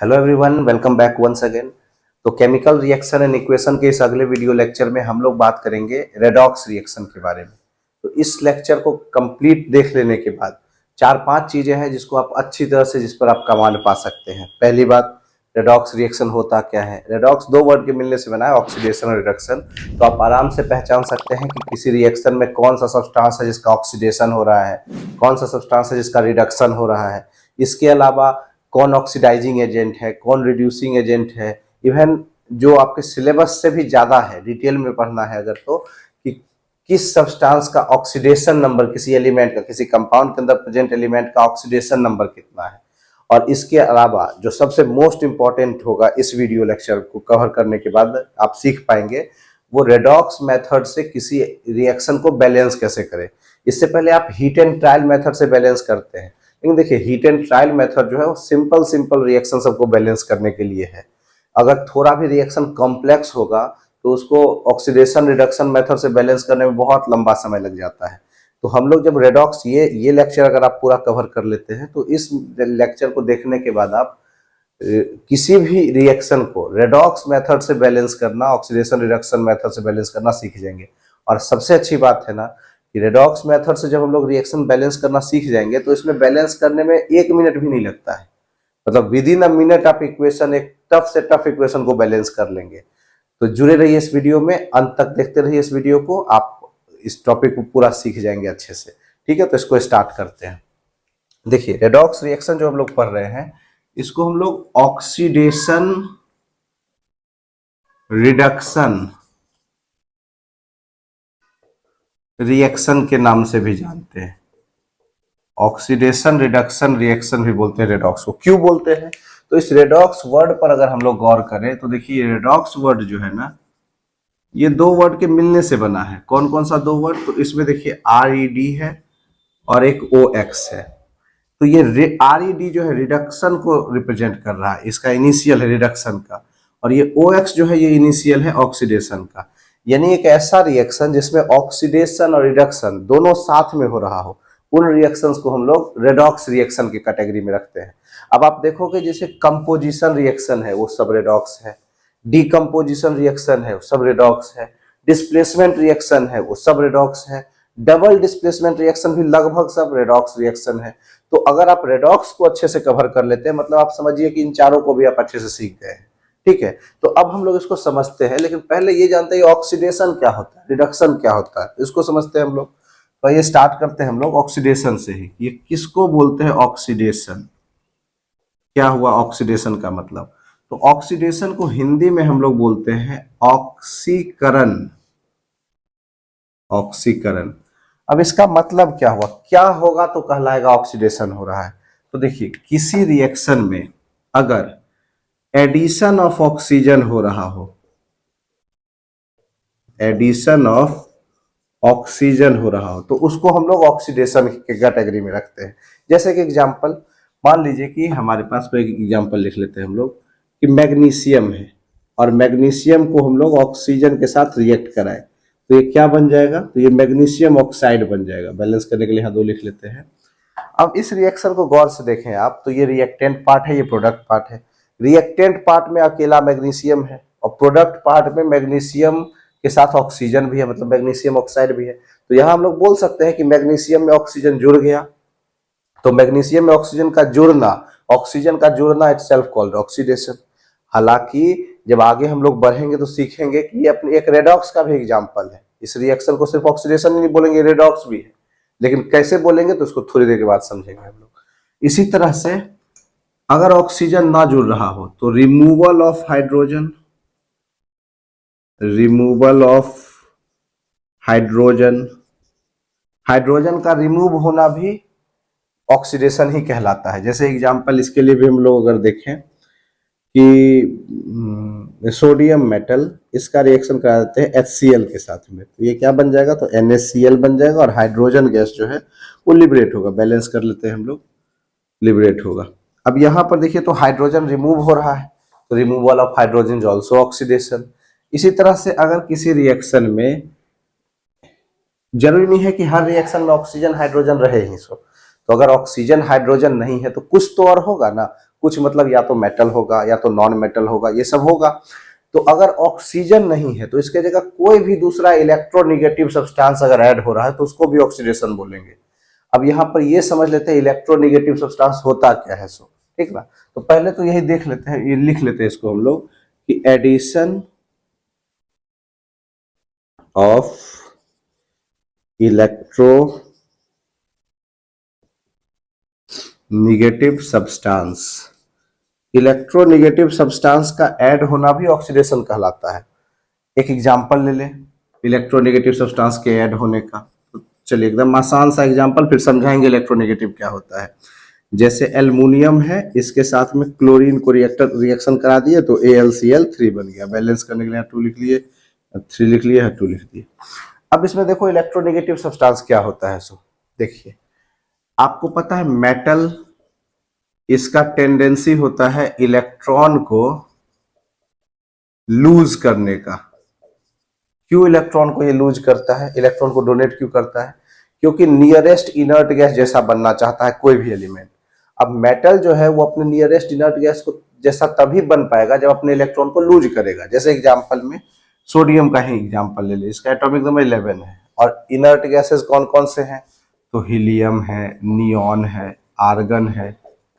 Hello everyone, welcome back once again. तो chemical reaction and equation के इस अगले वीडियो लेक्चर में हम लोग बात करेंगे रेडॉक्स रिएक्शन के बारे में। तो इस लेक्चर को कंप्लीट देख लेने के बाद 4-5 चीजें हैं जिसको आप अच्छी तरह से जिस पर आप कमांड पा सकते हैं। पहली बात, रेडॉक्स रिएक्शन होता क्या है। रेडॉक्स दो वर्ड के मिलने से बना है, ऑक्सीडेशन और रिडक्शन। तो आप आराम से पहचान सकते हैं कि किसी रिएक्शन में कौन सा सब्सटेंस है जिसका ऑक्सीडेशन हो रहा है, कौन सा सब्सटेंस है जिसका रिडक्शन हो रहा है। इसके अलावा कौन ऑक्सीडाइजिंग एजेंट है, कौन रिड्यूसिंग एजेंट है। इवन जो आपके सिलेबस से भी ज़्यादा है, डिटेल में पढ़ना है अगर तो, कि किस सब्सटेंस का ऑक्सीडेशन नंबर, किसी एलिमेंट का, किसी कंपाउंड के अंदर प्रेजेंट एलिमेंट का ऑक्सीडेशन नंबर कितना है। और इसके अलावा जो सबसे मोस्ट इंपॉर्टेंट होगा इस वीडियो लेक्चर को कवर करने के बाद आप सीख पाएंगे, वो रेडॉक्स मेथड से किसी रिएक्शन को बैलेंस कैसे करें। इससे पहले आप हीट एंड ट्रायल मेथड से बैलेंस करते हैं, लेकिन देखिए हीट एंड ट्रायल मेथड जो है वो सिंपल रिएक्शन सबको बैलेंस करने के लिए है। अगर थोड़ा भी रिएक्शन कॉम्प्लेक्स होगा तो उसको ऑक्सीडेशन रिडक्शन मेथड से बैलेंस करने में बहुत लंबा समय लग जाता है। तो हम लोग जब रेडॉक्स ये लेक्चर अगर आप पूरा कवर कर लेते हैं तो इस लेक्चर को देखने के बाद आप किसी भी रिएक्शन को रेडॉक्स मेथड से बैलेंस करना, ऑक्सीडेशन रिडक्शन मेथड से बैलेंस करना सीख जाएंगे। और सबसे अच्छी बात है ना कि रेडॉक्स मेथड से जब हम लोग रिएक्शन बैलेंस करना सीख जाएंगे तो इसमें बैलेंस करने में 1 मिनट भी नहीं लगता है। मतलब विद इन अ मिनट आप इक्वेशन, एक टफ से टफ इक्वेशन को बैलेंस कर लेंगे। तो जुड़े रहिए इस वीडियो में, अंत तक देखते रहिए इस वीडियो को, आप इस टॉपिक को पूरा सीख जाएंगे अच्छे से। ठीक है, तो इसको स्टार्ट करते हैं। देखिए रेडॉक्स रिएक्शन जो हम लोग पढ़ रहे हैं इसको हम लोग ऑक्सीडेशन रिडक्शन रिएक्शन के नाम से भी जानते हैं। ऑक्सीडेशन रिडक्शन रिएक्शन भी बोलते हैं रेडॉक्स को। क्यों बोलते हैं? तो इस रेडॉक्स वर्ड पर अगर हम लोग गौर करें तो देखिए रेडॉक्स वर्ड जो है ना, ये दो वर्ड के मिलने से बना है। कौन कौन सा दो वर्ड? तो इसमें देखिए RED है और एक OX है। तो ये RED जो है रिडक्शन को रिप्रेजेंट कर रहा है, इसका इनिशियल है रिडक्शन का। और ये OX जो है ये इनिशियल है ऑक्सीडेशन का। यानी एक ऐसा रिएक्शन जिसमें ऑक्सीडेशन और रिडक्शन दोनों साथ में हो रहा हो, उन रिएक्शंस को हम लोग रेडॉक्स रिएक्शन की कैटेगरी में रखते हैं। अब आप देखोगे जैसे कंपोजिशन रिएक्शन है वो सब रेडॉक्स है, डीकम्पोजिशन रिएक्शन है वो सब रेडॉक्स है, डिस्प्लेसमेंट रिएक्शन है वो सब रेडॉक्स है, डबल डिस्प्लेसमेंट रिएक्शन भी लगभग सब रेडॉक्स रिएक्शन है। तो अगर आप रेडॉक्स को अच्छे से कवर कर लेते हैं, मतलब आप समझिए कि इन चारों को भी आप अच्छे से सीख गए हैं। ठीक है, तो अब हम लोग इसको समझते हैं, लेकिन पहले ये जानते हैं ऑक्सीडेशन क्या होता है, रिडक्शन क्या होता है, इसको समझते हैं हम लोग। तो ये स्टार्ट करते हैं हम लोग ऑक्सीडेशन से ही। ये किसको बोलते हैं ऑक्सीडेशन? क्या हुआ ऑक्सीडेशन का मतलब? तो ऑक्सीडेशन को हिंदी में हम लोग बोलते हैं ऑक्सीकरण। ऑक्सीकरण। अब इसका मतलब क्या हुआ, क्या होगा तो कहलाएगा ऑक्सीडेशन हो रहा है? तो देखिए किसी रिएक्शन में अगर एडिशन ऑफ ऑक्सीजन हो रहा हो, एडिशन ऑफ ऑक्सीजन हो रहा हो, तो उसको हम लोग ऑक्सीडेशन के कैटेगरी में रखते हैं। जैसे कि एग्जांपल मान लीजिए कि हमारे पास कोई एग्जांपल लिख लेते हैं हम लोग कि मैग्नीशियम है और मैग्नीशियम को हम लोग ऑक्सीजन के साथ रिएक्ट कराएं, तो ये क्या बन जाएगा? तो ये मैग्नीशियम ऑक्साइड बन जाएगा। बैलेंस करने के लिए यहाँ दो लिख लेते हैं। अब इस रिएक्शन को गौर से देखें आप, तो ये रिएक्टेंट पार्ट है, ये प्रोडक्ट पार्ट है। रिएक्टेंट पार्ट में अकेला मैग्नीशियम है और प्रोडक्ट पार्ट में मैग्नीशियम के साथ ऑक्सीजन भी है, मतलब मैग्नीशियम ऑक्साइड भी है। तो यहाँ हम लोग बोल सकते हैं कि मैग्नीशियम में ऑक्सीजन जुड़ गया। तो मैग्नीशियम में ऑक्सीजन का जुड़ना, ऑक्सीजन का जुड़ना इटसेल्फ कॉल्ड ऑक्सीडेशन। हालांकि जब आगे हम लोग बढ़ेंगे तो सीखेंगे कि ये अपने एक रेडॉक्स का भी एग्जांपल है। इस रिएक्शन को सिर्फ ऑक्सीडेशन नहीं बोलेंगे, रेडॉक्स भी है, लेकिन कैसे बोलेंगे तो उसको थोड़ी देर के बाद समझेंगे हम लोग। इसी तरह से अगर ऑक्सीजन ना जुड़ रहा हो तो removal of hydrogen, removal of hydrogen, hydrogen का रिमूव होना भी ऑक्सीडेशन ही कहलाता है। जैसे एग्जांपल इसके लिए भी हम लोग अगर देखें कि सोडियम मेटल, इसका रिएक्शन करा देते हैं HCl के साथ में, तो ये क्या बन जाएगा? तो NaCl बन जाएगा और हाइड्रोजन गैस जो है वो लिबरेट होगा। बैलेंस कर लेते हैं हम लोग, लिबरेट होगा। अब यहाँ पर देखिए तो हाइड्रोजन रिमूव हो रहा है, तो removal of hydrogen is also oxidation. इसी तरह से अगर किसी रिएक्शन में, जरूरी नहीं है कि हर रिएक्शन में ऑक्सीजन हाइड्रोजन रहे ही सो, तो अगर ऑक्सीजन हाइड्रोजन नहीं है तो कुछ तो और होगा ना, कुछ मतलब या तो मेटल होगा या तो नॉन मेटल होगा, ये सब होगा। तो अगर ऑक्सीजन नहीं है तो इसके जगह कोई भी दूसरा इलेक्ट्रोनेगेटिव सब्सटेंस अगर ऐड हो रहा है तो उसको भी ऑक्सीडेशन बोलेंगे। अब यहाँ पर ये समझ लेते हैं इलेक्ट्रोनेगेटिव सब्सटेंस होता क्या है। सो ठीक ना, तो पहले तो यही देख लेते हैं, ये लिख लेते हैं इसको हम लोग कि addition of electronegative substance. Electronegative substance का ऐड होना भी ऑक्सीडेशन कहलाता है। एक एग्जांपल ले ले इलेक्ट्रोनेगेटिव सब्सटेंस के ऐड होने का। तो चलिए एकदम आसान सा एग्जांपल, फिर समझाएंगे इलेक्ट्रोनेगेटिव क्या होता है। जैसे एल्युमिनियम है, इसके साथ में क्लोरीन को रिएक्शन करा दिए तो AlCl3 बन गया। बैलेंस करने के लिए 2 लिख लिए, 3 लिख लिए, 2 लिख दिए। अब इसमें देखो इलेक्ट्रोनेगेटिव सब्सटेंस क्या होता है। सो देखिए, आपको पता है मेटल, इसका टेंडेंसी होता है इलेक्ट्रॉन को लूज करने का। क्यों इलेक्ट्रॉन को ये लूज करता है, इलेक्ट्रॉन को डोनेट क्यों करता है? क्योंकि नियरेस्ट इनर्ट गैस जैसा बनना चाहता है कोई भी एलिमेंट। अब मेटल जो है वो अपने नियरेस्ट इनर्ट गैस को जैसा तभी बन पाएगा जब अपने इलेक्ट्रॉन को लूज करेगा। जैसे एग्जांपल में सोडियम का ही एग्जांपल ले ले, इसका एटॉमिक नंबर 11 है और इनर्ट गैसेस कौन कौन से हैं? तो हीलियम है, नियॉन है, आर्गन है,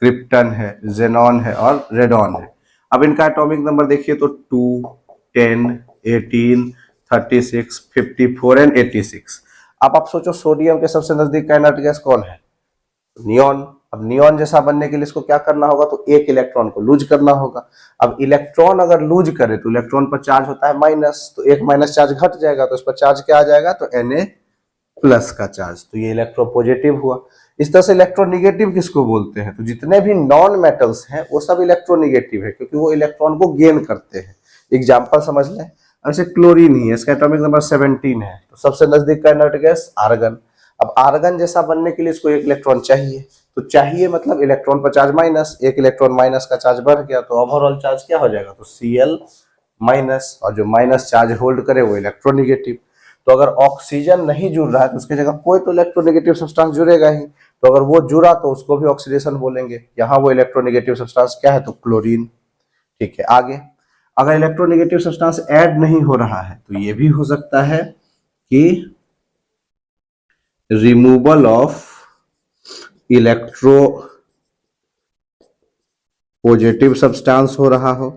क्रिप्टन है, जेनॉन है और रेडॉन है। अब इनका एटॉमिक नंबर देखिए तो 2, 10, 18, 36, 54 एंड 86। अब आप सोचो सोडियम के सबसे नजदीक का इनर्ट गैस कौन है? नियॉन। अब नियॉन जैसा बनने के लिए इसको क्या करना होगा? तो एक इलेक्ट्रॉन को लूज करना होगा। अब इलेक्ट्रॉन अगर लूज करे तो इलेक्ट्रॉन पर चार्ज होता है माइनस, तो एक माइनस चार्ज घट जाएगा तो इस पर चार्ज क्या आ जाएगा? तो Na प्लस का चार्ज। तो ये इलेक्ट्रोपॉजिटिव हुआ। इस तरह से इलेक्ट्रोनिगेटिव किसको बोलते हैं? तो जितने भी नॉन मेटल्स हैं वो सब इलेक्ट्रोनिगेटिव है क्योंकि वो इलेक्ट्रॉन को गेन करते हैं। एग्जाम्पल समझ लें, ऐसे क्लोरीन ही है, इसका एटॉमिक नंबर 17 है, तो सबसे नजदीक का इनर्ट गैस आर्गन। अब आर्गन जैसा बनने के लिए इसको एक इलेक्ट्रॉन चाहिए, तो चाहिए मतलब इलेक्ट्रॉन पर चार्ज माइनस, एक इलेक्ट्रॉन माइनस का चार्ज बढ़ गया तो ओवरऑल चार्ज क्या हो जाएगा? तो Cl माइनस, और जो माइनस चार्ज होल्ड करे वो इलेक्ट्रोनिगेटिव। तो अगर ऑक्सीजन नहीं जुड़ रहा है तो उसकी जगह कोई तो इलेक्ट्रोनेगेटिव सब्सटेंस जुड़ेगा ही, तो अगर वो जुड़ा तो उसको भी ऑक्सीडेशन बोलेंगे। यहाँ वो इलेक्ट्रोनेगेटिव सब्सटेंस क्या है? तो क्लोरीन। ठीक है, आगे अगर इलेक्ट्रोनेगेटिव सब्सटेंस ऐड नहीं हो रहा है तो ये भी हो सकता है कि removal of electro positive substance हो रहा हो।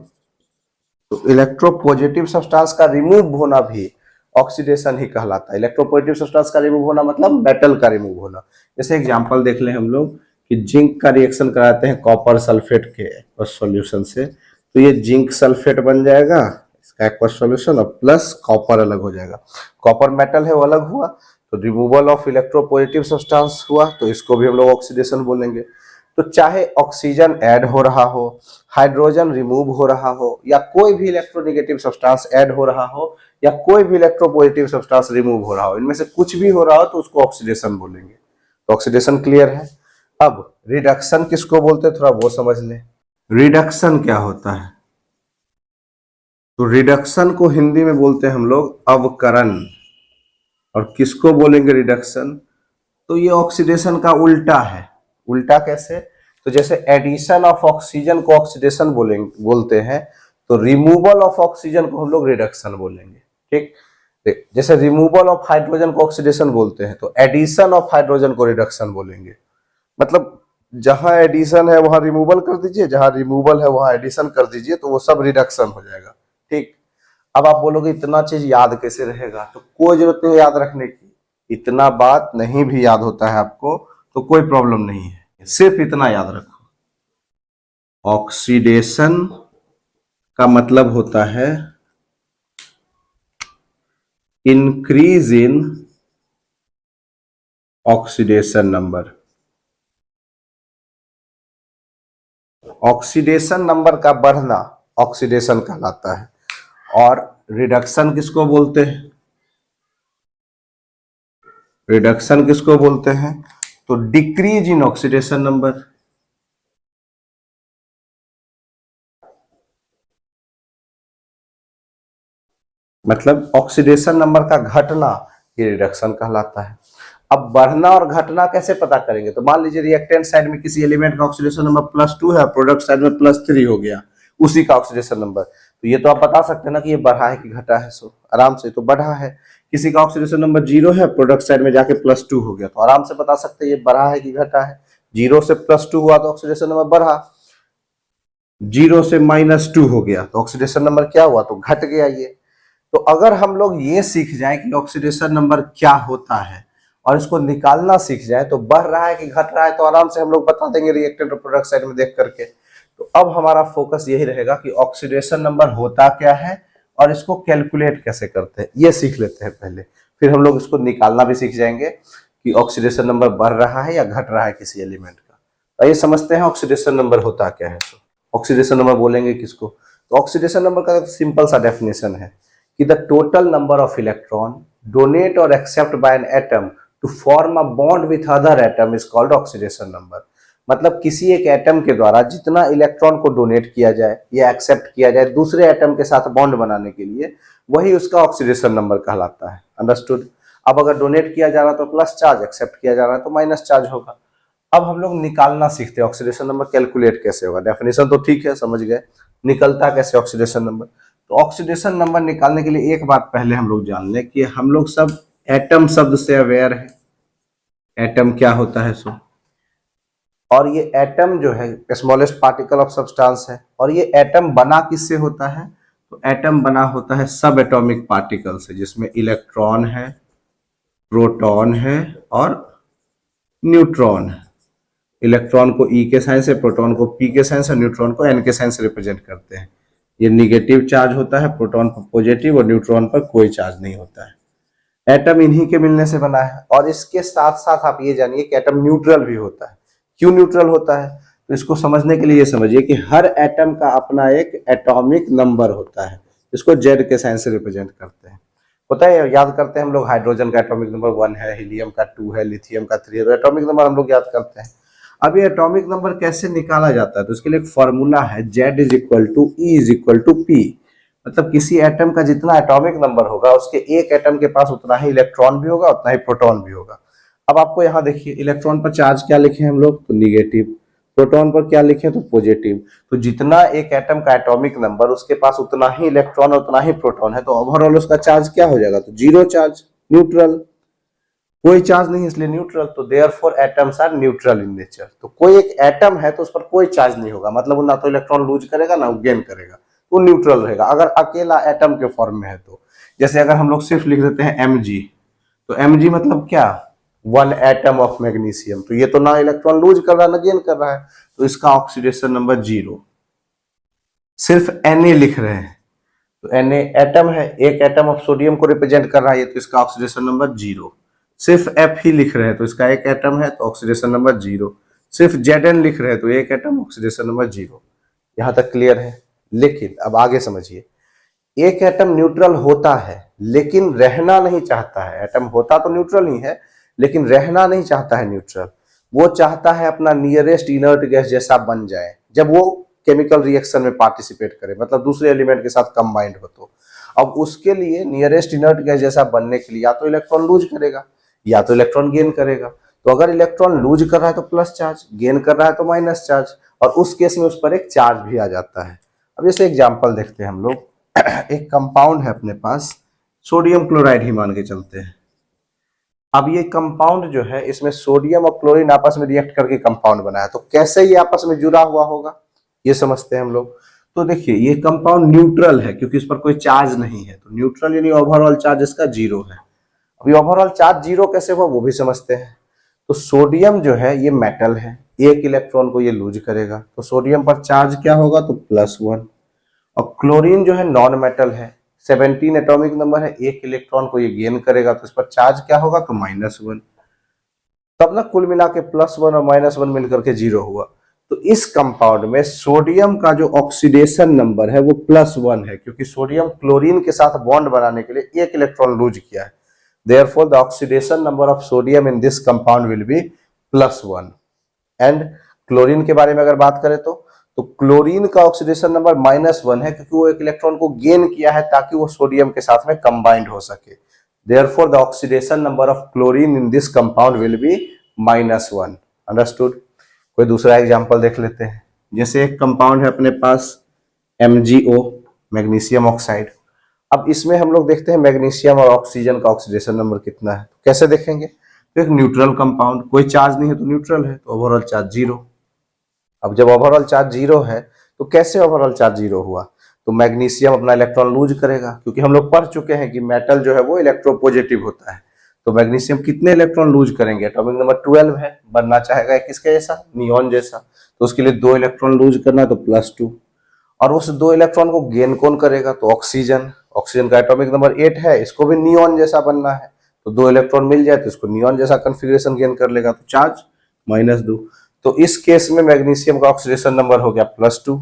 तो इलेक्ट्रोपॉजिटिव सब्सटेंस का रिमूव होना भी ऑक्सीडेशन ही कहलाता है। इलेक्ट्रोपॉजिटिव सब्सटेंस का रिमूव होना मतलब मेटल का रिमूव होना। जैसे एग्जांपल देख लें हम लोग कि जिंक का रिएक्शन कराते हैं कॉपर सल्फेट के सॉल्यूशन से, तो ये जिंक सल्फेट बन जाएगा, इसका एक्वस सॉल्यूशन, और प्लस कॉपर अलग हो जाएगा। कॉपर मेटल है वो अलग हुआ, तो रिमूवल ऑफ इलेक्ट्रोपॉजिटिव सब्सटेंस हुआ, तो इसको भी हम लोग ऑक्सीडेशन बोलेंगे। तो चाहे ऑक्सीजन ऐड हो रहा हो, हाइड्रोजन रिमूव हो रहा हो, या कोई भी इलेक्ट्रोनेगेटिव सब्सटेंस ऐड हो रहा हो, या कोई भी इलेक्ट्रोपॉजिटिव सब्सटेंस रिमूव हो रहा हो, इनमें से कुछ भी हो रहा हो तो उसको ऑक्सीडेशन बोलेंगे। तो ऑक्सीडेशन क्लियर है। अब रिडक्शन किसको बोलते हैं थोड़ा वो समझ लें। रिडक्शन क्या होता है? तो रिडक्शन को हिंदी में बोलते हैं हम लोग अवकरण। और किसको बोलेंगे रिडक्शन? तो ये ऑक्सीडेशन का उल्टा है। उल्टा कैसे? तो जैसे एडिशन ऑफ ऑक्सीजन को ऑक्सीडेशन बोलते हैं, तो रिमूवल ऑफ ऑक्सीजन को हम लोग रिडक्शन बोलेंगे। ठीक, जैसे रिमूवल ऑफ हाइड्रोजन को ऑक्सीडेशन बोलते हैं तो एडिशन ऑफ हाइड्रोजन को रिडक्शन बोलेंगे। मतलब जहां एडिशन है वहां रिमूवल कर दीजिए, जहां रिमूवल है वहां एडिशन कर दीजिए, तो वो सब रिडक्शन हो जाएगा। ठीक, अब आप बोलोगे इतना चीज याद कैसे रहेगा? तो कोई जरूरत नहीं याद रखने की, इतना बात नहीं भी याद होता है आपको तो कोई प्रॉब्लम नहीं है, सिर्फ इतना याद रखो। ऑक्सीडेशन का मतलब होता है increase in oxidation number. Oxidation number का बढ़ना ऑक्सीडेशन कहलाता है। और रिडक्शन किसको बोलते हैं? रिडक्शन किसको बोलते हैं? तो डिक्रीज इन ऑक्सीडेशन नंबर। मतलब ऑक्सीडेशन नंबर का घटना ये रिडक्शन कहलाता है। अब बढ़ना और घटना कैसे पता करेंगे? तो मान लीजिए रिएक्टेंट साइड में किसी एलिमेंट का ऑक्सीडेशन नंबर +2 है, प्रोडक्ट साइड में +3 हो गया, उसी का ऑक्सीडेशन नंबर। तो ये तो आप बता सकते हैं ना कि ये बढ़ा है कि घटा है, सो आराम से तो बढ़ा है। किसी का ऑक्सीडेशन नंबर 0 है, प्रोडक्ट साइड में जाके +2 हो गया, तो आराम से बता सकते हैं ये बढ़ा है कि घटा है। 0 से +2 हुआ तो ऑक्सीडेशन नंबर बढ़ा, 0 से -2 हो गया तो ऑक्सीडेशन नंबर क्या हुआ? तो घट गया ये। तो अगर हम लोग ये सीख जाए कि ऑक्सीडेशन नंबर क्या होता है और इसको निकालना सीख जाए, तो बढ़ रहा है कि घट रहा है, तो आराम से हम लोग बता देंगे रिएक्टेंट और प्रोडक्ट साइड में देख करके। तो अब हमारा फोकस यही रहेगा कि ऑक्सीडेशन नंबर होता क्या है और इसको कैलकुलेट कैसे करते हैं, ये सीख लेते हैं पहले, फिर हम लोग इसको निकालना भी सीख जाएंगे कि ऑक्सीडेशन नंबर बढ़ रहा है या घट रहा है किसी एलिमेंट का। तो ये समझते हैं ऑक्सीडेशन नंबर होता क्या है। ऑक्सीडेशन नंबर बोलेंगे किसको? तो ऑक्सीडेशन नंबर का सिंपल सा डेफिनेशन है कि the total number of electron donate और accept by an atom to form a bond with other atom is called oxidation number. मतलब किसी एक एटम के द्वारा जितना इलेक्ट्रॉन को डोनेट किया जाए या एक्सेप्ट किया जाए दूसरे एटम के साथ बॉन्ड बनाने के लिए, वही उसका ऑक्सीडेशन नंबर कहलाता है। अंडरस्टूड? अब अगर डोनेट किया जा रहा है तो प्लस चार्ज, एक्सेप्ट किया जा रहा है तो माइनस चार्ज होगा। अब हम लोग निकालना सीखते हैं ऑक्सीडेशन नंबर कैलकुलेट कैसे होगा। डेफिनेशन तो ठीक है, समझ गए, निकलता कैसे ऑक्सीडेशन नंबर। तो ऑक्सीडेशन नंबर निकालने के लिए एक बात पहले हम लोग जान लें कि हम लोग सब एटम शब्द से अवेयर है। एटम क्या होता है सो, और ये एटम जो है स्मॉलेस्ट पार्टिकल ऑफ सब्सटेंस है, और ये एटम बना किससे होता है? तो एटम बना होता है सब एटॉमिक पार्टिकल से, जिसमें इलेक्ट्रॉन है, प्रोटॉन है और न्यूट्रॉन है। इलेक्ट्रॉन को ई के साइन से, प्रोटॉन को पी के साइन से, न्यूट्रॉन को एन के साइन से रिप्रेजेंट करते हैं। ये निगेटिव चार्ज होता है, प्रोटॉन पर पॉजिटिव और न्यूट्रॉन पर कोई चार्ज नहीं होता है। एटम इन्हीं के मिलने से बना है। और इसके साथ साथ आप ये जानिए कि एटम न्यूट्रल भी होता है। क्यों न्यूट्रल होता है? तो इसको समझने के लिए ये समझिए कि हर एटम का अपना एक एटॉमिक नंबर होता है, इसको जेड के साइन से रिप्रेजेंट करते हैं। होता है, याद करते हैं हम लोग, हाइड्रोजन का एटॉमिक नंबर 1 है, हीलियम का 2 है, लिथियम का 3 है, तो एटॉमिक नंबर हम लोग याद करते हैं। अब ये एटॉमिक नंबर कैसे निकाला जाता है? तो इसके लिए एक फॉर्मूला है, Z is equal to E is equal to P. मतलब किसी एटम का जितना एटॉमिक नंबर होगा उसके एक एटम के पास उतना ही इलेक्ट्रॉन भी होगा, उतना ही प्रोटॉन भी होगा। अब आपको यहाँ देखिए, इलेक्ट्रॉन पर चार्ज क्या लिखे हम लोग? तो निगेटिव। प्रोटॉन पर क्या लिखे? तो पॉजिटिव। तो जितना एक एटम का एटॉमिक नंबर, उसके पास उतना ही इलेक्ट्रॉन और उतना ही प्रोटॉन है, तो ओवरऑल उसका चार्ज क्या हो जाएगा? तो जीरो चार्ज, न्यूट्रल, कोई चार्ज नहीं इसलिए न्यूट्रल। तो therefore atoms are neutral in nature. तो कोई एक एटम है तो उस पर कोई चार्ज नहीं होगा, मतलब वो ना तो इलेक्ट्रॉन लूज करेगा ना गेन करेगा, वो न्यूट्रल रहेगा अगर अकेला एटम के फॉर्म में है तो। जैसे अगर हम लोग सिर्फ लिख देते हैं Mg, तो Mg मतलब क्या? 1 एटम ऑफ मैग्नीशियम। तो ये तो ना इलेक्ट्रॉन लूज कर रहा है ना गेन कर रहा है, तो इसका ऑक्सीडेशन नंबर 0। सिर्फ Na लिख रहे हैं तो Na एटम है, एक एटम ऑफ सोडियम को रिप्रेजेंट कर रहा है, तो इसका ऑक्सीडेशन नंबर 0। सिर्फ F ही लिख रहे हैं तो इसका एक एटम है तो ऑक्सीडेशन नंबर 0। सिर्फ Zn लिख रहे हैं तो एक एटम, ऑक्सीडेशन नंबर 0। यहां तक क्लियर है? लेकिन अब आगे समझिए, एक एटम न्यूट्रल होता है लेकिन रहना नहीं चाहता है। एटम होता तो न्यूट्रल ही है लेकिन रहना नहीं चाहता है न्यूट्रल, वो चाहता है अपना नियरेस्ट इनर्ट गैस जैसा बन जाए जब वो केमिकल रिएक्शन में पार्टिसिपेट करे, मतलब दूसरे एलिमेंट के साथ कंबाइंड हो। तो अब उसके लिए नियरेस्ट इनर्ट गैस जैसा बनने के लिए या तो इलेक्ट्रॉन लूज करेगा या तो इलेक्ट्रॉन गेन करेगा। तो अगर इलेक्ट्रॉन लूज कर रहा है तो प्लस चार्ज, गेन कर रहा है तो माइनस चार्ज, और उस केस में उस पर एक चार्ज भी आ जाता है। अब जैसे एग्जांपल देखते हैं हम लोग, एक कंपाउंड है अपने पास, सोडियम क्लोराइड ही मान के चलते हैं। अब ये कंपाउंड जो है, इसमें सोडियम और क्लोरीन आपस में रिएक्ट करके कंपाउंड बना है, तो कैसे ये आपस में जुड़ा हुआ होगा ये समझते हैं हम लोग। तो देखिए, ये कंपाउंड न्यूट्रल है क्योंकि इस पर कोई चार्ज नहीं है, तो न्यूट्रल यानी ओवरऑल चार्ज इसका 0 है। अभी ओवरऑल चार्ज 0 कैसे हुआ वो भी समझते हैं। तो सोडियम जो है ये मेटल है, एक इलेक्ट्रॉन को ये लूज करेगा, तो सोडियम पर चार्ज क्या होगा? तो +1। और क्लोरीन जो है नॉन मेटल है, 17 एटॉमिक नंबर है, एक इलेक्ट्रॉन को ये गेन करेगा, तो इस पर चार्ज क्या होगा? तो -1। तब ना कुल मिला के +1 और -1 मिलकर के 0 हुआ। तो इस कंपाउंड में सोडियम का जो ऑक्सीडेशन नंबर है वो +1 है, क्योंकि सोडियम क्लोरीन के साथ बॉन्ड बनाने के लिए एक इलेक्ट्रॉन लूज किया है। Therefore, the oxidation number of sodium in this compound will be +1. And chlorine के बारे में अगर बात करें तो क्लोरीन का ऑक्सीडेशन नंबर -1 है, क्योंकि वो एक इलेक्ट्रॉन को गेन किया है ताकि वो सोडियम के साथ में कंबाइंड हो सके। Therefore, the oxidation number of chlorine in this compound will be -1. Understood? कोई दूसरा एग्जांपल देख लेते हैं। जैसे एक कंपाउंड है अपने पास MgO, मैग्नीशियम ऑक्साइड। अब इसमें हम लोग देखते हैं मैग्नीशियम और ऑक्सीजन का ऑक्सीडेशन नंबर कितना है। तो कैसे देखेंगे? तो एक न्यूट्रल कंपाउंड, कोई चार्ज नहीं है तो न्यूट्रल है, तो ओवरऑल चार्ज 0। अब जब ओवरऑल चार्ज 0 है तो कैसे ओवरऑल चार्ज 0 हुआ? तो मैग्नीशियम अपना इलेक्ट्रॉन लूज करेगा, क्योंकि हम लोग पढ़ चुके हैं कि मेटल जो है वो इलेक्ट्रोपॉजिटिव होता है। तो मैग्नीशियम कितने इलेक्ट्रॉन लूज करेंगे? एटॉमिक नंबर 12 है, बनना चाहेगा किसके जैसा? नियॉन जैसा। तो उसके लिए 2 इलेक्ट्रॉन लूज करना है, तो +2। और उस 2 इलेक्ट्रॉन को गेन कौन करेगा? तो ऑक्सीजन। ऑक्सीजन का एटॉमिक नंबर 8 है, इसको भी नियॉन जैसा बनना है, तो 2 इलेक्ट्रॉन मिल जाए तो इसको नियॉन जैसा कॉन्फ़िगरेशन गेन कर लेगा, तो चार्ज -2। तो इस केस में मैग्नीशियम का ऑक्सीडेशन नंबर हो गया +2,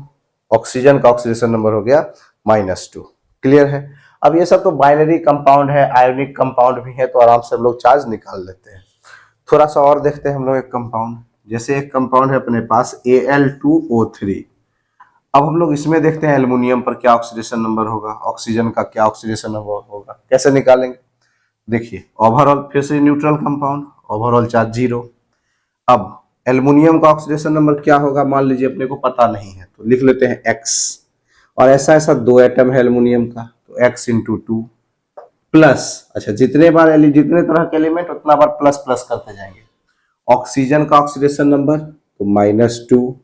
ऑक्सीजन का ऑक्सीडेशन नंबर हो गया -2। क्लियर है? अब ये सब तो बाइनरी कंपाउंड है, आयोनिक कंपाउंड भी है, तो आराम से हम लोग चार्ज निकाल लेते हैं। थोड़ा सा और देखते हैं हम लोग एक कंपाउंड। जैसे एक कंपाउंड है अपने पास Al2O3। अब हम लोग इसमें देखते हैं एल्युमिनियम पर क्या ऑक्सीडेशन नंबर होगा, ऑक्सीजन का क्या ऑक्सीडेशन नंबर होगा, कैसे निकालेंगे? देखिए, ओवरऑल फिर से न्यूट्रल कंपाउंड, ओवरऑल चार्ज 0। अब एल्युमिनियम का ऑक्सीडेशन नंबर क्या होगा? मान लीजिए अपने को पता नहीं है, तो लिख लेते हैं X। और ऐसा ऐसा 2 एटम है एल्युमिनियम का, तो X × 2 प्लस, अच्छा जितने जितने तरह के एलिमेंट उतना बार प्लस प्लस करते जाएंगे। ऑक्सीजन का ऑक्सीडेशन नंबर तो -2,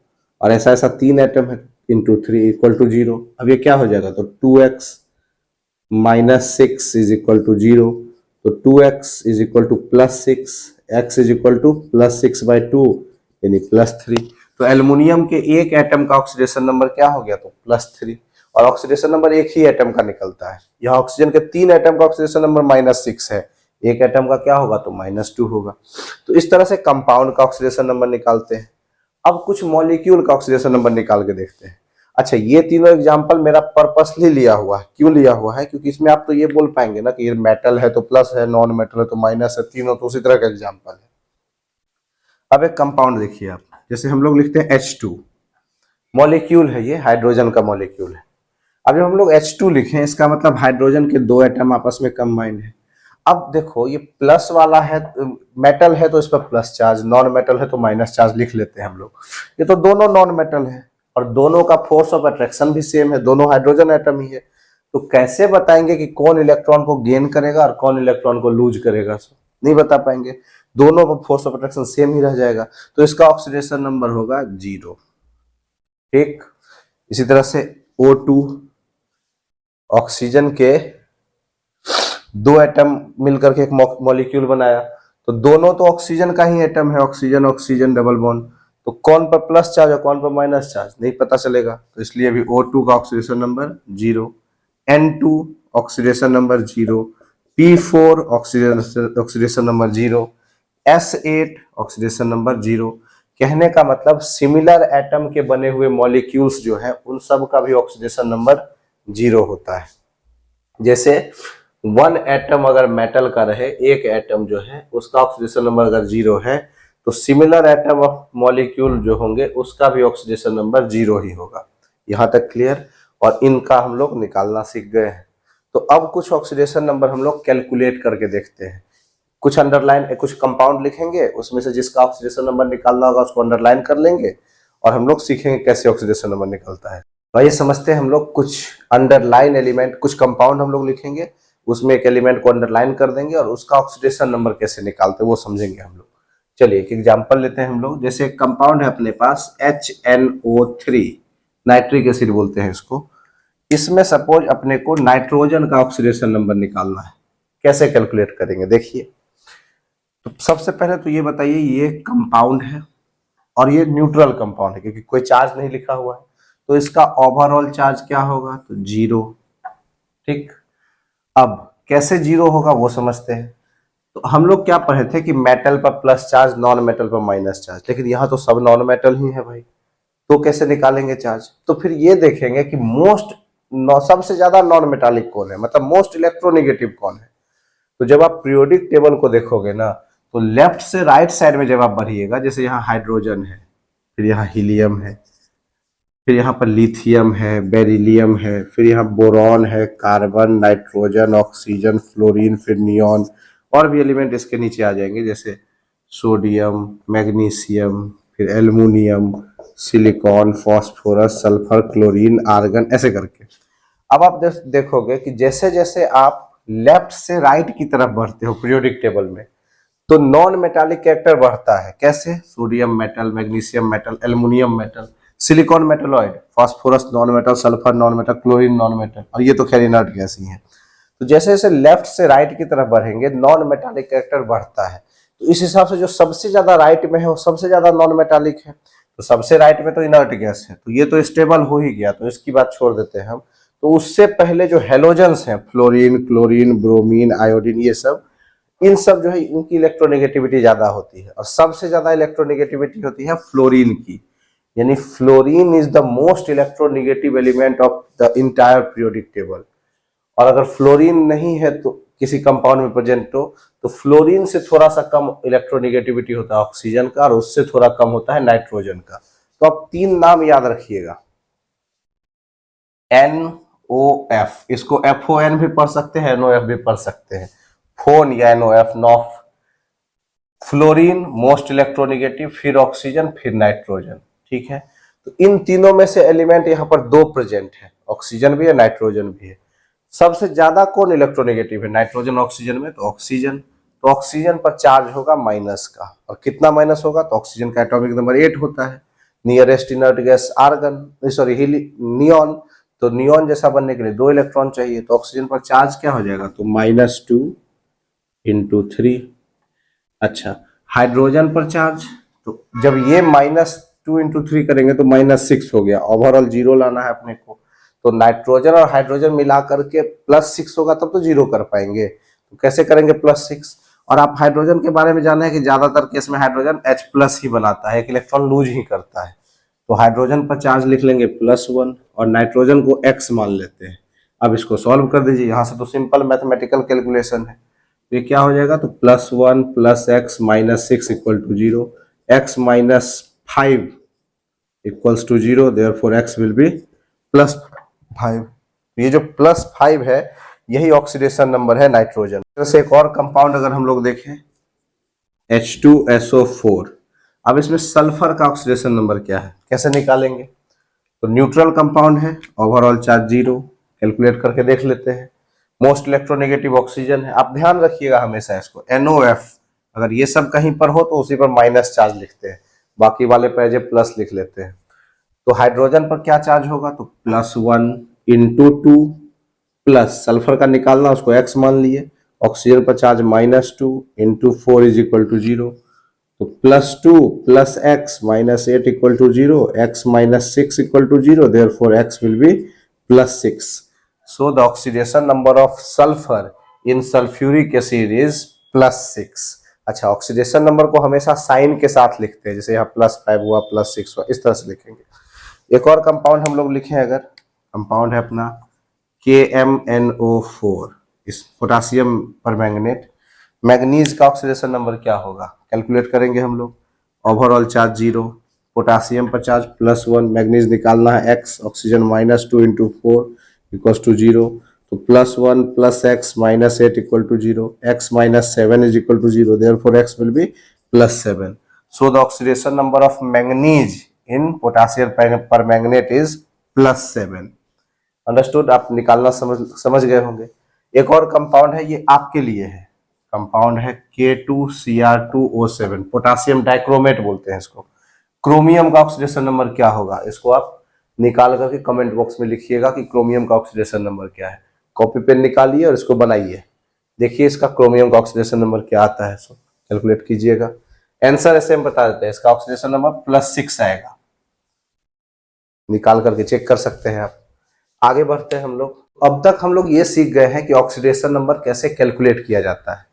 और ऐसा ऐसा 3 एटम है, × 3 = 0। अब ये क्या हो जाएगा? तो 2x - 6 = 0, तो 2x = +6, x +6/2 यानी +3। तो एल्युमिनियम के एक एटम का ऑक्सीडेशन नंबर क्या हो गया? तो +3, और ऑक्सीडेशन नंबर एक ही एटम का निकलता है। यहाँ ऑक्सीजन के 3 एटम का ऑक्सीडेशन नंबर -6 है, एक एटम का क्या होगा? तो -2 होगा। तो इस तरह से कंपाउंड का ऑक्सीडेशन नंबर निकालते हैं। अब कुछ मॉलिक्यूल का ऑक्सीडेशन नंबर निकाल के देखते हैं। अच्छा, ये तीनों एग्जांपल मेरा पर्पसली लिया हुआ है। क्यों लिया हुआ है? क्योंकि इसमें आप तो ये बोल पाएंगे ना कि ये मेटल है तो प्लस है, नॉन मेटल है तो माइनस है, तीनों तो उसी तरह का एग्जांपल है। अब एक कंपाउंड देखिए आप, जैसे हम लोग लिखते हैं H2, मॉलिक्यूल है, ये हाइड्रोजन का मॉलिक्यूल है। अब जब हम लोग H2 लिखें, इसका मतलब हाइड्रोजन के 2 एटम आपस में कंबाइंड है। अब देखो, ये प्लस वाला है, मेटल है तो इस पर प्लस चार्ज, नॉन मेटल है तो माइनस चार्ज लिख लेते हैं हम लोग। ये तो दोनों नॉन मेटल है और दोनों का फोर्स ऑफ अट्रैक्शन भी सेम है, दोनों हाइड्रोजन एटम ही है। तो कैसे बताएंगे कि कौन इलेक्ट्रॉन को गेन करेगा और कौन इलेक्ट्रॉन को लूज करेगा? नहीं बता पाएंगे, दोनों का फोर्स ऑफ अट्रैक्शन सेम ही रह जाएगा, तो इसका ऑक्सीडेशन नंबर होगा 0। ठीक, इसी तरह से O2, ऑक्सीजन के 2 एटम मिलकर के एक मॉलिक्यूल बनाया, तो दोनों तो ऑक्सीजन का ही एटम है, ऑक्सीजन ऑक्सीजन डबल बॉन्ड, तो कौन पर प्लस चार्ज और कौन पर माइनस चार्ज नहीं पता चलेगा, तो इसलिए अभी O2 का oxidation number 0, N2 oxidation number 0, P4 oxidation number 0, S8 oxidation number 0। कहने का मतलब सिमिलर एटम के बने हुए मॉलिक्यूल्स जो है उन सब का भी ऑक्सीडेशन नंबर 0 होता है। जैसे 1 एटम अगर मेटल का रहे, एक एटम जो है उसका ऑक्सीडेशन नंबर अगर 0 है, तो सिमिलर एटम ऑफ मॉलिक्यूल जो होंगे उसका भी ऑक्सीडेशन नंबर 0 ही होगा। यहाँ तक क्लियर? और इनका हम लोग निकालना सीख गए हैं। तो अब कुछ ऑक्सीडेशन नंबर हम लोग कैलकुलेट करके देखते हैं। कुछ अंडरलाइन, कुछ कंपाउंड लिखेंगे, उसमें से जिसका ऑक्सीडेशन नंबर निकालना होगा उसको अंडरलाइन कर लेंगे, और हम लोग सीखेंगे कैसे ऑक्सीडेशन नंबर निकलता है। तो ये समझते हैं हम लोग, कुछ अंडरलाइन एलिमेंट, कुछ कंपाउंड हम लोग लिखेंगे, उसमें एक एलिमेंट को अंडरलाइन कर देंगे और उसका ऑक्सीडेशन नंबर कैसे निकालते हैं वो समझेंगे हम लोग। चलिए एक एग्जांपल लेते हैं हम लोग। जैसे एक कंपाउंड है अपने पास HNO3, नाइट्रिक एसिड बोलते हैं इसको। इसमें सपोज अपने को नाइट्रोजन का ऑक्सीडेशन नंबर निकालना है, कैसे कैलकुलेट करेंगे? देखिए, तो सबसे पहले तो ये बताइए, ये कंपाउंड है और ये न्यूट्रल कंपाउंड है क्योंकि कोई चार्ज नहीं लिखा हुआ है, तो इसका ओवरऑल चार्ज क्या होगा? तो 0। ठीक, अब कैसे 0 होगा वो समझते हैं। तो हम लोग क्या पढ़े थे कि मेटल पर प्लस चार्ज, नॉन मेटल पर माइनस चार्ज, लेकिन यहाँ तो सब नॉन मेटल ही है भाई, तो कैसे निकालेंगे चार्ज? तो फिर ये देखेंगे कि सबसे ज्यादा नॉन मेटालिक कौन है, मतलब मोस्ट इलेक्ट्रोनेगेटिव कौन है। तो जब आप पीरियोडिक टेबल को देखोगे ना, तो लेफ्ट से राइट साइड में जब आप बढ़िएगा, जैसे यहाँ हाइड्रोजन है, फिर यहाँ हीलियम है, फिर यहाँ पर लिथियम है, बेरिलियम है, फिर यहाँ बोरॉन है, कार्बन, नाइट्रोजन, ऑक्सीजन, फ्लोरीन, फिर नियॉन, और भी एलिमेंट इसके नीचे आ जाएंगे जैसे सोडियम, मैग्नीशियम, फिर aluminium, silicon, phosphorus, sulphur, chlorine, argon, ऐसे करके। अब आप देखोगे कि जैसे जैसे आप लेफ्ट से राइट की तरफ बढ़ते हो पीरियोडिक टेबल में, तो नॉन मेटालिक कैरेक्टर बढ़ता है। कैसे? Sodium metal, magnesium metal, aluminium metal, silicon metalloid, phosphorus non metal, sulphur non metal, chlorine non metal, और ये तो खैर इनर्ट गैस ही है। तो जैसे जैसे लेफ्ट से राइट की तरफ बढ़ेंगे नॉन मेटालिक कैरेक्टर बढ़ता है। तो इस हिसाब से जो सबसे ज्यादा राइट में है वो सबसे ज्यादा नॉन मेटालिक है, तो सबसे राइट में तो इनर्ट गैस है, तो ये तो स्टेबल हो ही गया, तो इसकी बात छोड़ देते हैं हम। तो उससे पहले जो हेलोजेंस हैं, फ्लोरीन, क्लोरीन, ब्रोमीन, आयोडीन, ये सब, इन सब जो है इनकी इलेक्ट्रोनेगेटिविटी ज्यादा होती है, और सबसे ज्यादा इलेक्ट्रोनेगेटिविटी होती है फ्लोरीन की। यानी fluorine is the most electronegative element of the entire periodic table. और अगर फ्लोरीन नहीं है तो किसी कंपाउंड में प्रेजेंट हो, तो फ्लोरीन से थोड़ा सा कम इलेक्ट्रोनेगेटिविटी होता है ऑक्सीजन का, और उससे थोड़ा कम होता है नाइट्रोजन का। तो आप तीन नाम याद रखिएगा, NOF, इसको FON भी पढ़ सकते हैं, NOF भी पढ़ सकते हैं, फोन या NOF, नॉफ। फ्लोरीन मोस्ट इलेक्ट्रोनेगेटिव, फिर ऑक्सीजन, फिर नाइट्रोजन। ठीक है, तो इन तीनों में से एलिमेंट यहाँ पर दो प्रेजेंट है, ऑक्सीजन भी है, नाइट्रोजन भी है। सबसे ज्यादा कौन इलेक्ट्रोनेगेटिव है नाइट्रोजन ऑक्सीजन में? तो ऑक्सीजन। तो ऑक्सीजन पर चार्ज होगा माइनस का, और कितना माइनस होगा? तो ऑक्सीजन का एटॉमिक नंबर 8 होता है। Nearest inert gas argon, sorry neon. तो नियॉन जैसा बनने के लिए 2 इलेक्ट्रॉन चाहिए, तो ऑक्सीजन पर चार्ज क्या हो जाएगा? तो -2 × 3। अच्छा, हाइड्रोजन पर चार्ज, तो जब ये -2 × 3 करेंगे तो -6 हो गया, ओवरऑल 0 लाना है अपने को। तो नाइट्रोजन और हाइड्रोजन मिला करके +6 होगा तब तो 0 कर पाएंगे। तो कैसे करेंगे +6? और आप हाइड्रोजन के बारे में जाना है कि ज्यादातर केस में हाइड्रोजन H+ ही बनाता है, एक इलेक्ट्रॉन लूज ही करता है। तो हाइड्रोजन पर चार्ज लिख लेंगे +1, और नाइट्रोजन को x मान लेते हैं। अब इसको सॉल्व कर दीजिए, यहां से तो सिंपल मैथमेटिकल कैलकुलेशन है। तो ये क्या हो जाएगा? तो +1 + x - 6 = 0, x - 5 = 0, therefore x will be +5। ये जो +5 है यही ऑक्सीडेशन नंबर है नाइट्रोजन। से एक और कंपाउंड अगर हम लोग देखें, H2SO4। अब इसमें सल्फर का ऑक्सीडेशन नंबर क्या है, कैसे निकालेंगे? तो न्यूट्रल कंपाउंड है, ओवरऑल चार्ज 0, कैलकुलेट करके देख लेते हैं। मोस्ट इलेक्ट्रोनेगेटिव ऑक्सीजन है, आप ध्यान रखिएगा हमेशा इसको, NOF। अगर ये सब कहीं पर हो तो उसी पर माइनस चार्ज लिखते हैं, बाकी वाले पे एज ए प्लस लिख लेते हैं। तो हाइड्रोजन पर क्या चार्ज होगा? तो +1 × 2 प्लस सल्फर का निकालना, उसको x मान लिए। ऑक्सीजन पर चार्ज -2 × 4 = 0। तो +2 + x - 8 = 0, x - 6 = 0, therefore x will be +6। So the oxidation number of sulfur in sulfuric acid is +6। अच्छा, ऑक्सीडेशन नंबर को हमेशा साइन के साथ लिखते हैं, जैसे यहाँ +5 हुआ, +6 हुआ, इस तरह से लिखेंगे। एक और कंपाउंड हम लोग लिखें, अगर कंपाउंड है अपना KMNO4, इस पोटासियम परमैंगनेट। मैग्नीज का ऑक्सीडेशन नंबर क्या होगा, कैलकुलेट करेंगे हम लोग। ओवरऑल चार्ज 0, पोटासियम पर चार्ज +1, मैग्नीज निकालना है x, ऑक्सीजन -2 × 4 = 0। तो +1 + x - 8 = 0, x - 7 = 0, therefore x will be +7। So the oxidation number of manganese in potassium permanganate is +7। Understood? आप निकालना समझ गए होंगे। एक और कंपाउंड है, ये आपके लिए है, कंपाउंड है K2Cr2O7, पोटासियम डाइक्रोमेट बोलते हैं इसको। क्रोमियम का ऑक्सीडेशन नंबर क्या होगा, इसको आप निकाल करके कमेंट बॉक्स में लिखिएगा कि क्रोमियम का ऑक्सीडेशन नंबर क्या है। कॉपी पेन निकालिए और इसको बनाइए, देखिए इसका क्रोमियम का ऑक्सीडेशन नंबर क्या आता है, इसको कैलकुलेट कीजिएगा। आंसर ऐसे हम बता देते हैं, इसका ऑक्सीडेशन नंबर +6 आएगा, निकाल करके चेक कर सकते हैं आप। आगे बढ़ते हैं हम लोग। अब तक हम लोग ये सीख गए हैं कि ऑक्सीडेशन नंबर कैसे कैलकुलेट किया जाता है।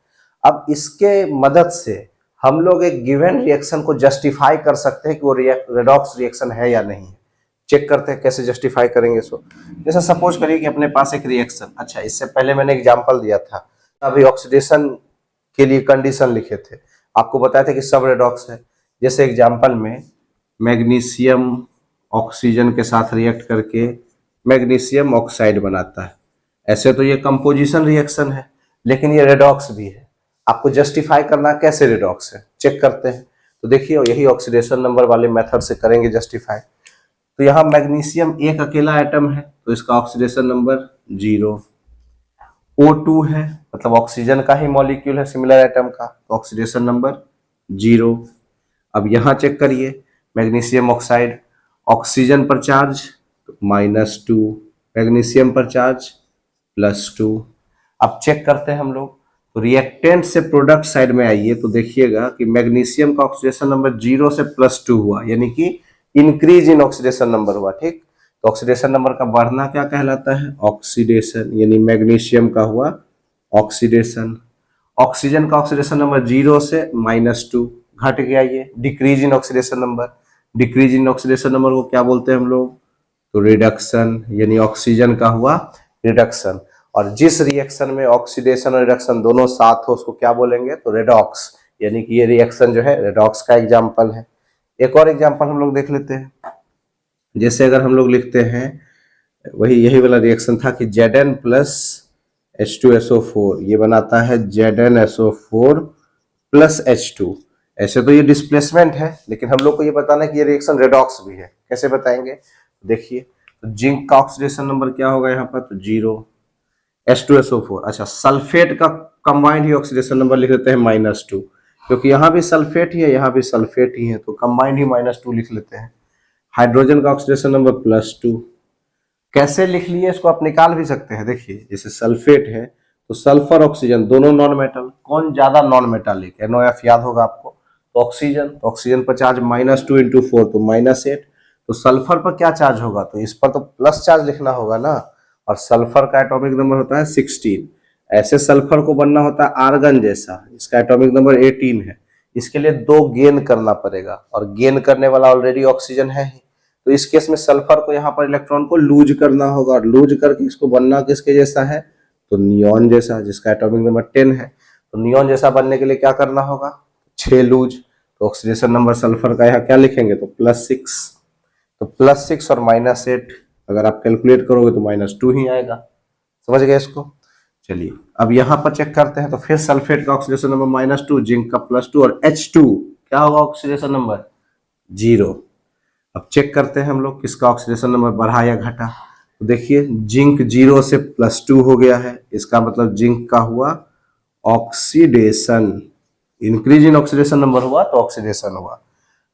अब इसके मदद से हम लोग एक गिवन रिएक्शन को जस्टिफाई कर सकते हैं कि वो रेडॉक्स रिएक्शन है या नहीं है। चेक करते हैं कैसे जस्टिफाई करेंगे इसको। जैसे सपोज करिए कि अपने पास एक रिएक्शन, अच्छा इससे पहले मैंने एग्जांपल दिया था, अभी ऑक्सीडेशन के लिए कंडीशन लिखे थे, आपको बताया था कि सब रेडॉक्स है। जैसे एग्जांपल में मैग्नीशियम ऑक्सीजन के साथ रिएक्ट करके मैग्नीशियम ऑक्साइड बनाता है। ऐसे तो ये कंपोजिशन रिएक्शन है, लेकिन ये रेडॉक्स भी है। आपको जस्टिफाई करना कैसे रेडॉक्स है, चेक करते हैं। तो देखिए यही ऑक्सीडेशन नंबर वाले मेथड से करेंगे जस्टिफाई। तो यहाँ मैग्नीशियम एक अकेला एटम है, तो इसका ऑक्सीडेशन नंबर 0। O2 है, मतलब ऑक्सीजन का ही मॉलिक्यूल है सिमिलर एटम का, तो ऑक्सीडेशन नंबर 0। अब यहाँ चेक करिए मैग्नीशियम ऑक्साइड, ऑक्सीजन पर चार्ज -2, मैग्नीशियम पर चार्ज +2। अब चेक करते हैं हम लोग, तो रिएक्टेंट से प्रोडक्ट साइड में आइए तो देखिएगा कि मैग्नीशियम का ऑक्सीडेशन नंबर 0 से +2 हुआ, यानी कि इंक्रीज इन ऑक्सीडेशन नंबर हुआ। ठीक, तो ऑक्सीडेशन नंबर का बढ़ना क्या कहलाता है, ऑक्सीडेशन, यानी मैग्नीशियम का हुआ ऑक्सीडेशन। ऑक्सीजन का ऑक्सीडेशन नंबर 0 से -2 घट गया, ये decrease in oxidation number. Decrease in oxidation number को क्या बोलते हैं हम लोग, तो रिडक्शन, यानी ऑक्सीजन का हुआ रिडक्शन। और जिस रिएक्शन में ऑक्सीडेशन और रिडक्शन दोनों साथ हो उसको क्या बोलेंगे, तो रेडॉक्स, यानी कि ये रिएक्शन जो है रेडॉक्स का एग्जाम्पल है। एक और एग्जाम्पल हम लोग देख लेते हैं। जैसे अगर हम लोग लिखते हैं, वही यही वाला रिएक्शन था कि Zn प्लस H2SO4 ये बनाता है ZnSO4 प्लस H2। ऐसे तो ये डिस्प्लेसमेंट है, लेकिन हम लोग को ये बताना है कि ये रिएक्शन रेडॉक्स भी है। कैसे बताएंगे, देखिए तो जिंक का ऑक्सीडेशन नंबर क्या होगा यहाँ पर, तो 0, H2SO4। अच्छा, सल्फेट का कंबाइंड ही ऑक्सीडेशन नंबर लिख लेते हैं -2, क्योंकि यहाँ भी सल्फेट ही है यहाँ भी सल्फेट ही है, तो कंबाइंड ही -2 लिख लेते हैं। हाइड्रोजन का ऑक्सीडेशन नंबर +2। कैसे लिख लिए इसको आप निकाल भी सकते हैं। देखिए जैसे सल्फेट है तो सल्फर ऑक्सीजन दोनों नॉन मेटल, कौन ज्यादा नॉन मेटालिक, NOF याद होगा आपको, तो ऑक्सीजन। तो ऑक्सीजन पर चार्ज -2 × 4 तो -8। तो सल्फर पर क्या चार्ज होगा, तो इस पर तो प्लस चार्ज लिखना होगा ना, और सल्फर का एटॉमिक नंबर होता है 16। ऐसे सल्फर को बनना होता है आर्गन जैसा, इसका एटॉमिक नंबर 18 है। इसके लिए 2 गेन करना पड़ेगा, और गेन करने वाला ऑलरेडी ऑक्सीजन है ही। तो इस केस में सल्फर को यहाँ पर इलेक्ट्रॉन को लूज करना होगा, और लूज करके इसको बनना किसके जैसा है, तो नियॉन जैसा, जिसका एटॉमिक नंबर 10 है। तो नियॉन जैसा बनने के लिए क्या करना होगा, 6 लूज। तो ऑक्सीडेशन नंबर सल्फर का यहाँ क्या लिखेंगे, तो +6। तो +6 और -8 अगर आप कैलकुलेट करोगे तो -2 ही आएगा। समझ गए इसको। चलिए अब यहाँ पर चेक करते हैं, तो फिर सल्फेट का ऑक्सीडेशन नंबर -2, जिंक का +2, और H2 क्या होगा ऑक्सीडेशन नंबर 0। अब चेक करते हैं हम लोग किसका ऑक्सीडेशन नंबर बढ़ा या घटा। तो देखिए जिंक 0 से +2 हो गया है, इसका मतलब जिंक का हुआ oxidation, increase in oxidation number हुआ तो ऑक्सीडेशन हुआ।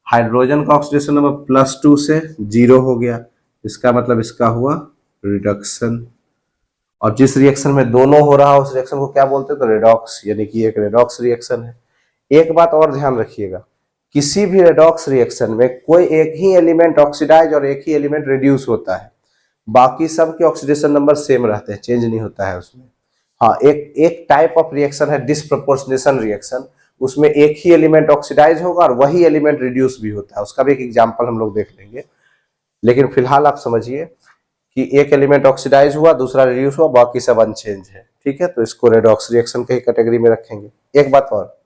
हाइड्रोजन का ऑक्सीडेशन नंबर +2 से 0 हो गया, इसका मतलब इसका हुआ रिडक्शन। और जिस रिएक्शन में दोनों हो रहा है उस रिएक्शन को क्या बोलते हैं, तो रेडॉक्स, यानी कि एक रेडॉक्स रिएक्शन है। एक बात और ध्यान रखिएगा, किसी भी रेडॉक्स रिएक्शन में कोई एक ही एलिमेंट ऑक्सीडाइज और एक ही एलिमेंट रिड्यूस होता है, बाकी सब के ऑक्सीडेशन नंबर सेम रहते हैं, चेंज नहीं होता है उसमें। हाँ, एक टाइप ऑफ रिएक्शन है डिसप्रोपोर्शनेशन रिएक्शन, उसमें एक ही एलिमेंट ऑक्सीडाइज होगा और वही एलिमेंट रिड्यूस भी होता है, उसका भी एक एग्जाम्पल हम लोग देख लेंगे। लेकिन फिलहाल आप समझिए कि एक एलिमेंट ऑक्सीडाइज हुआ, दूसरा रिड्यूस हुआ, बाकी सब अनचेंज है। ठीक है, तो इसको रेडॉक्स रिएक्शन के ही कैटेगरी में रखेंगे। एक बात और,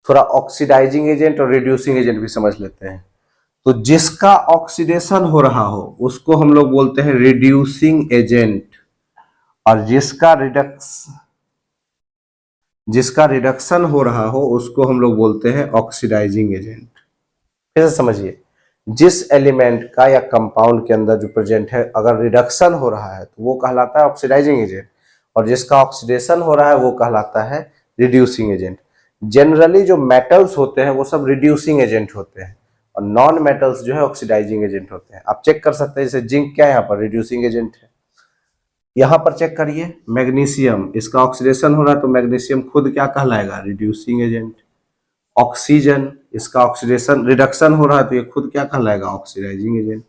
थोड़ा ऑक्सीडाइजिंग एजेंट और रिड्यूसिंग एजेंट भी समझ लेते हैं। तो जिसका ऑक्सीडेशन हो रहा हो उसको हम लोग बोलते हैं रिड्यूसिंग एजेंट, और जिसका रिडक्शन हो रहा हो उसको हम लोग बोलते हैं ऑक्सीडाइजिंग एजेंट। फिर से समझिए, जिस एलिमेंट का या कंपाउंड के अंदर जो प्रेजेंट है अगर रिडक्शन हो रहा है तो वो कहलाता है ऑक्सीडाइजिंग एजेंट, और जिसका ऑक्सीडेशन हो रहा है वो कहलाता है रिड्यूसिंग एजेंट। जनरली जो मेटल्स होते हैं वो सब रिड्यूसिंग एजेंट होते हैं, और नॉन मेटल्स जो है ऑक्सीडाइजिंग एजेंट होते हैं। आप चेक कर सकते हैं, जैसे जिंक क्या है यहाँ पर रिड्यूसिंग एजेंट है। यहाँ पर चेक करिए मैग्नीशियम, इसका ऑक्सीडेशन हो रहा है तो मैग्नीशियम खुद क्या कहलाएगा, रिड्यूसिंग एजेंट। ऑक्सीजन, इसका ऑक्सीडेशन रिडक्शन हो रहा है तो ये खुद क्या कहलाएगा, ऑक्सीडाइजिंग एजेंट।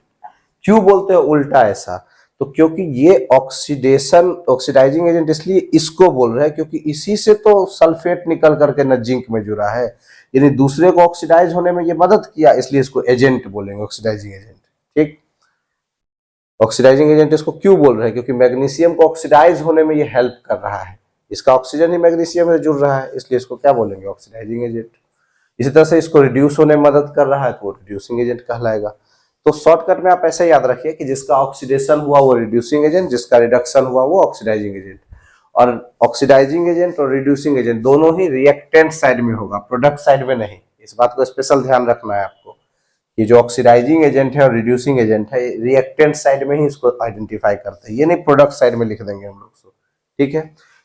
क्यों बोलते हैं उल्टा ऐसा, तो क्योंकि ये ऑक्सीडेशन ऑक्सीडाइजिंग एजेंट इसलिए इसको बोल रहे हैं क्योंकि इसी से तो सल्फेट निकल करके न जिंक में जुड़ा है, यानी दूसरे को ऑक्सीडाइज होने में ये मदद किया, इसलिए इसको एजेंट बोलेंगे, ऑक्सीडाइजिंग एजेंट। ठीक, ऑक्सीडाइजिंग एजेंट इसको क्यों बोल रहे हैं, क्योंकि मैग्नीशियम को ऑक्सीडाइज होने में ये हेल्प कर रहा है, इसका ऑक्सीजन ही मैग्नीशियम से जुड़ रहा है, इसलिए इसको क्या बोलेंगे, ऑक्सीडाइजिंग एजेंट। इसी तरह से इसको रिड्यूस होने में मदद कर रहा है तो वो रिड्यूसिंग एजेंट कहलाएगा। तो शॉर्टकट में आप ऐसे याद रखिए कि जिसका ऑक्सीडेशन हुआ वो रिड्यूसिंग एजेंट, जिसका रिडक्शन हुआ वो ऑक्सीडाइजिंग एजेंट। और ऑक्सीडाइजिंग एजेंट और रिड्यूसिंग एजेंट दोनों ही रिएक्टेंट साइड में होगा, प्रोडक्ट साइड में नहीं। इस बात को स्पेशल ध्यान रखना है आपको कि जो ऑक्सीडाइजिंग एजेंट है और रिड्यूसिंग एजेंट है रिएक्टेंट साइड में ही इसको आइडेंटिफाई करते हैं, ये नहीं प्रोडक्ट साइड में लिख देंगे हम लोग। ठीक है,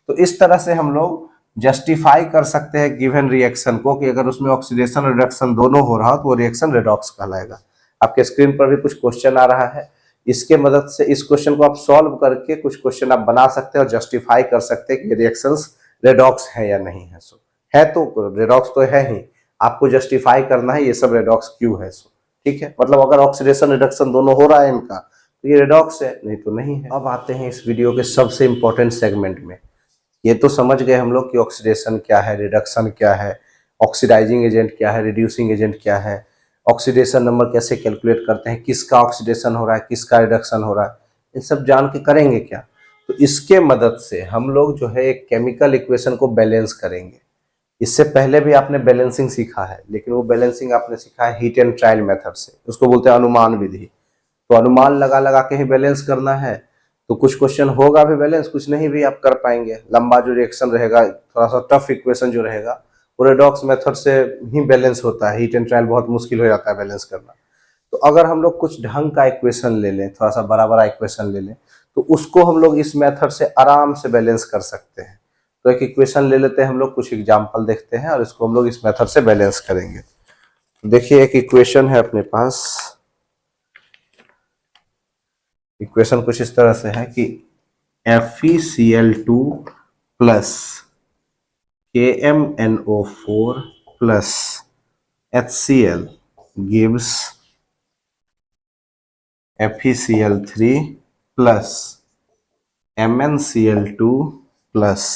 तो इस तरह से हम लोग जस्टिफाई कर सकते हैं गिवन रिएक्शन को कि अगर उसमें ऑक्सीडेशन और रिडक्शन दोनों हो रहा हो तो वो रिएक्शन रेडॉक्स कहलाएगा। आपके स्क्रीन पर भी कुछ क्वेश्चन आ रहा है, इसके मदद से इस क्वेश्चन को आप सॉल्व करके कुछ क्वेश्चन आप बना सकते हैं और जस्टिफाई कर सकते हैं कि रिएक्शंस रेडॉक्स है या नहीं है। सो है तो रेडॉक्स तो है ही, आपको जस्टिफाई करना है ये सब रेडॉक्स क्यों है। सो ठीक है, मतलब अगर ऑक्सीडेशन रिडक्शन दोनों हो रहा है इनका तो ये रेडॉक्स है, नहीं तो नहीं है। अब आते हैं इस वीडियो के सबसे इंपॉर्टेंट सेगमेंट में। ये तो समझ गए हम लोग कि ऑक्सीडेशन क्या है, रिडक्शन क्या है, ऑक्सीडाइजिंग एजेंट क्या है, रिड्यूसिंग एजेंट क्या है, ऑक्सीडेशन नंबर कैसे कैलकुलेट करते हैं, किसका ऑक्सीडेशन हो रहा है, किसका रिडक्शन हो रहा है, इन सब जान के करेंगे क्या। तो इसके मदद से हम लोग जो है एक केमिकल इक्वेशन को बैलेंस करेंगे। इससे पहले भी आपने बैलेंसिंग सीखा है, लेकिन वो बैलेंसिंग आपने सीखा है हीट एंड ट्रायल मेथड से, उसको बोलते हैं अनुमान विधि। तो अनुमान लगा लगा के ही बैलेंस करना है, तो कुछ क्वेश्चन होगा भी बैलेंस, कुछ नहीं भी आप कर पाएंगे। लंबा जो रिएक्शन रहेगा, थोड़ा सा टफ इक्वेशन जो रहेगा, वो रेडॉक्स मेथड से ही बैलेंस होता है। हीट एंड ट्रायल बहुत मुश्किल हो जाता है बैलेंस करना। तो अगर हम लोग कुछ ढंग का इक्वेशन ले लें, थोड़ा सा बड़ा बड़ा इक्वेशन ले लें, तो उसको हम लोग इस मेथड से आराम से बैलेंस कर सकते हैं। तो एक इक्वेशन ले लेते हैं हम लोग, कुछ एग्जाम्पल देखते हैं और इसको हम लोग इस मेथड से बैलेंस करेंगे। देखिए एक इक्वेशन है अपने पास, इक्वेशन कुछ इस तरह से है कि FeCl2 plus KMnO4 plus HCl gives FeCl3 plus MnCl2 plus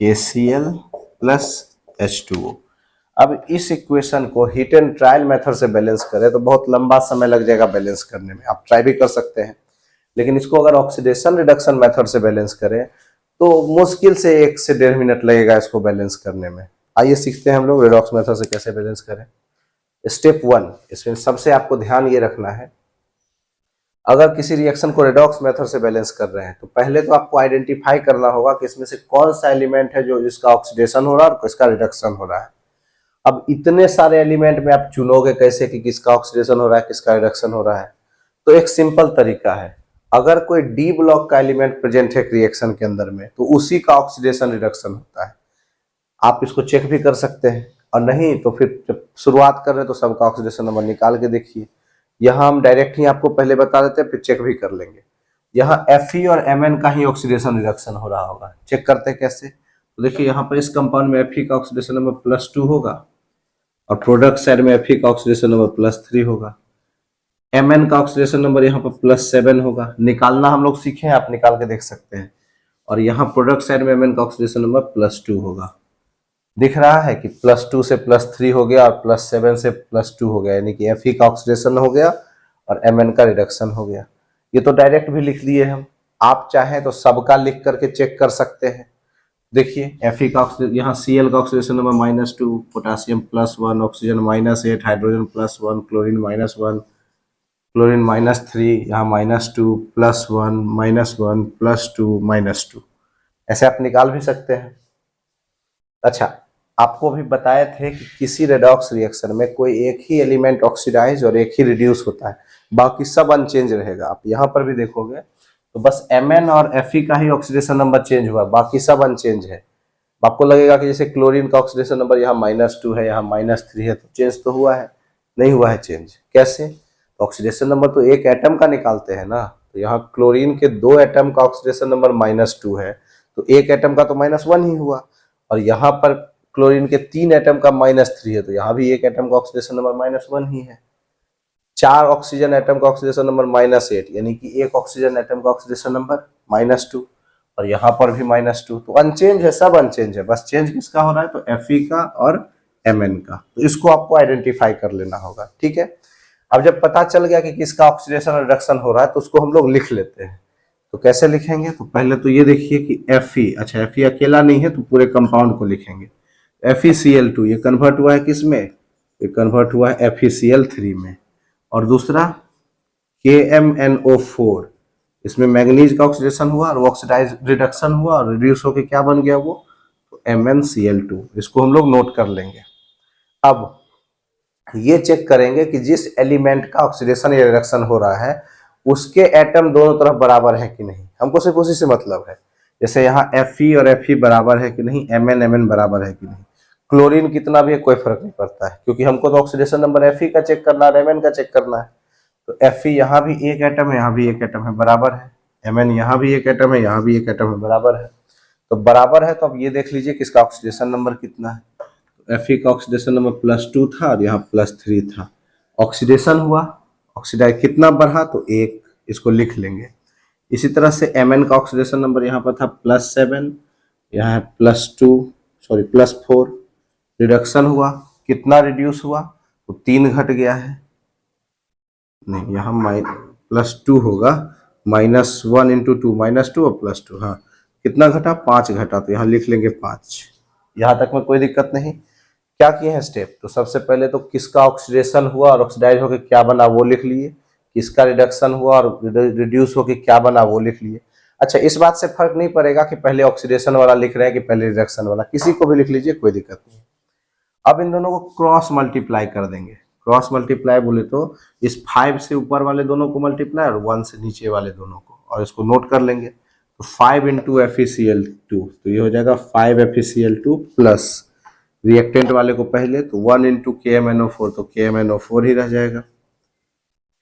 KCl plus H2O। अब इस इक्वेशन को हीट एंड ट्रायल मेथड से बैलेंस करें तो बहुत लंबा समय लग जाएगा बैलेंस करने में, आप ट्राई भी कर सकते हैं। लेकिन इसको अगर ऑक्सीडेशन रिडक्शन मेथड से बैलेंस करें तो मुश्किल से 1 से 1.5 मिनट लगेगा इसको बैलेंस करने में। आइए सीखते हैं हम लोग रेडॉक्स मेथड से कैसे बैलेंस करें। स्टेप 1, इसमें सबसे आपको ध्यान ये रखना है, अगर किसी रिएक्शन को रेडॉक्स मेथड से बैलेंस कर रहे हैं तो पहले तो आपको आइडेंटिफाई करना होगा कि इसमें से कौन सा एलिमेंट है जो जिसका ऑक्सीडेशन हो रहा है और किसका रिडक्शन हो रहा है। अब इतने सारे एलिमेंट में आप चुनोगे कैसे कि किसका ऑक्सीडेशन हो रहा है, किसका रिडक्शन हो रहा है। तो एक सिंपल तरीका है, अगर कोई डी ब्लॉक का एलिमेंट प्रेजेंट है रिएक्शन के अंदर में तो उसी का ऑक्सीडेशन रिडक्शन होता है। आप इसको चेक भी कर सकते हैं, और नहीं तो फिर जब शुरुआत कर रहे हैं तो सबका ऑक्सीडेशन नंबर निकाल के देखिए। यहाँ हम डायरेक्ट ही आपको पहले बता देते हैं, फिर चेक भी कर लेंगे। यहाँ Fe और Mn का ही ऑक्सीडेशन रिडक्शन हो रहा होगा, चेक करते हैं कैसे। तो देखिए यहाँ पर इस कंपाउंड में Fe का ऑक्सीडेशन नंबर +2 होगा और प्रोडक्ट साइड में Fe का ऑक्सीडेशन नंबर +3 होगा। Mn का ऑक्सीडेशन नंबर यहाँ पर +7 होगा, निकालना हम लोग सीखे हैं, आप निकाल के देख सकते हैं। और यहाँ प्रोडक्ट साइड में Mn का ऑक्सीडेशन नंबर +2 होगा। दिख रहा है कि +2 से +3 हो गया और +7 से +2 हो गया, यानी कि Fe का ऑक्सीडेशन हो गया और Mn का रिडक्शन हो गया। ये तो डायरेक्ट भी लिख लिए हम, आप चाहें तो सबका लिख करके चेक कर सकते हैं। देखिए Fe का यहाँ Cl का oxidation number -2, potassium +1, oxygen -8, hydrogen +1, chlorine -1, chlorine -3, यहाँ -2, +1, -1, +2, -2, ऐसे आप निकाल भी सकते हैं। अच्छा, आपको भी बताए थे कि किसी रेडॉक्स रिएक्शन में कोई एक ही एलिमेंट ऑक्सीडाइज और एक ही रिड्यूस होता है, बाकी सब अनचेंज रहेगा। आप यहाँ पर भी देखोगे तो बस Mn और Fe का ही ऑक्सीडेशन नंबर चेंज हुआ, बाकी सब अनचेंज है। आपको लगेगा कि जैसे क्लोरीन का ऑक्सीडेशन नंबर यहाँ -2 है, यहाँ -3 है, तो चेंज तो हुआ है, नहीं हुआ है चेंज। कैसे? तो ऑक्सीडेशन नंबर तो एक एटम का निकालते हैं ना, तो यहाँ क्लोरीन के 2 एटम का ऑक्सीडेशन नंबर -2 है, तो एक एटम का तो -1 ही हुआ। और यहाँ पर क्लोरीन के 3 एटम का -3 है, तो यहाँ भी एक एटम का ऑक्सीडेशन नंबर -1 ही है। 4 ऑक्सीजन एटम का ऑक्सीडेशन नंबर -8, यानी कि एक ऑक्सीजन एटम का ऑक्सीडेशन नंबर -2, और यहाँ पर भी -2, तो अनचेंज है, सब अनचेंज है। बस चेंज किसका हो रहा है? तो Fe का और Mn का। तो इसको आपको आइडेंटिफाई कर लेना होगा, ठीक है। अब जब पता चल गया कि किसका ऑक्सीडेशन और रिडक्शन हो रहा है तो उसको हम लोग लिख लेते हैं। तो कैसे लिखेंगे? तो पहले तो ये देखिए कि Fe, अच्छा Fe अकेला नहीं है तो पूरे कंपाउंड को लिखेंगे। FeCl2 ये कन्वर्ट हुआ है किस में? ये कन्वर्ट हुआ है FeCl3 में। और दूसरा KMnO4, इसमें मैंगनीज का ऑक्सीडेशन हुआ और ऑक्सीडाइज रिडक्शन हुआ और रिड्यूस होकर क्या बन गया वो, तो MnCl2। इसको हम लोग नोट कर लेंगे। अब ये चेक करेंगे कि जिस एलिमेंट का ऑक्सीडेशन या रिडक्शन हो रहा है उसके एटम दोनों तरफ बराबर है कि नहीं, हमको सिर्फ उसी से मतलब है। जैसे यहाँ Fe और Fe बराबर है कि नहीं, Mn बराबर है कि नहीं। क्लोरीन कितना भी है कोई फर्क नहीं पड़ता है, क्योंकि हमको तो ऑक्सीडेशन नंबर Fe का चेक करना है, Mn का चेक करना है। तो Fe यहाँ भी एक एटम है, यहाँ भी एक एटम है, बराबर है। Mn यहाँ भी एक एटम है, यहाँ भी एक एटम है, बराबर है। तो बराबर है, तो अब ये देख लीजिए किसका ऑक्सीडेशन नंबर कितना है। Fe का ऑक्सीडेशन नंबर +2 था और यहाँ +3 था। ऑक्सीडेशन हुआ, ऑक्सीडाइज कितना बढ़ा, तो 1, इसको लिख लेंगे। इसी तरह से Mn का ऑक्सीडेशन नंबर यहाँ पर था +7, यहाँ है +4। रिडक्शन हुआ, कितना रिड्यूस हुआ, तो 3 घट गया है। नहीं, यहाँ +2 होगा, -1 × 2 -2 और +2, हाँ कितना घटा, 5 घटा, तो यहाँ लिख लेंगे 5। यहाँ तक में कोई दिक्कत नहीं। क्या किए हैं स्टेप, तो सबसे पहले तो किसका ऑक्सीडेशन हुआ और ऑक्सीडाइज होकर क्या बना वो लिख लिए, किसका रिडक्शन हुआ और रिड्यूस होकर क्या बना वो लिख लिए। अच्छा, इस बात से फर्क नहीं पड़ेगा कि पहले ऑक्सीडेशन वाला लिख रहे हैं कि पहले रिडक्शन वाला, किसी को भी लिख लीजिए, कोई दिक्कत नहीं। अब इन दोनों को क्रॉस मल्टीप्लाई कर देंगे। क्रॉस मल्टीप्लाई बोले तो इस 5 से ऊपर वाले दोनों को मल्टीप्लाई और 1 से नीचे वाले दोनों को, और इसको नोट कर लेंगे। तो 5 × FeCl2, तो ये हो जाएगा 5 FeCl2 प्लस रिएक्टेंट वाले को पहले, तो 1 × KMnO4, तो KMnO4 ही रह जाएगा।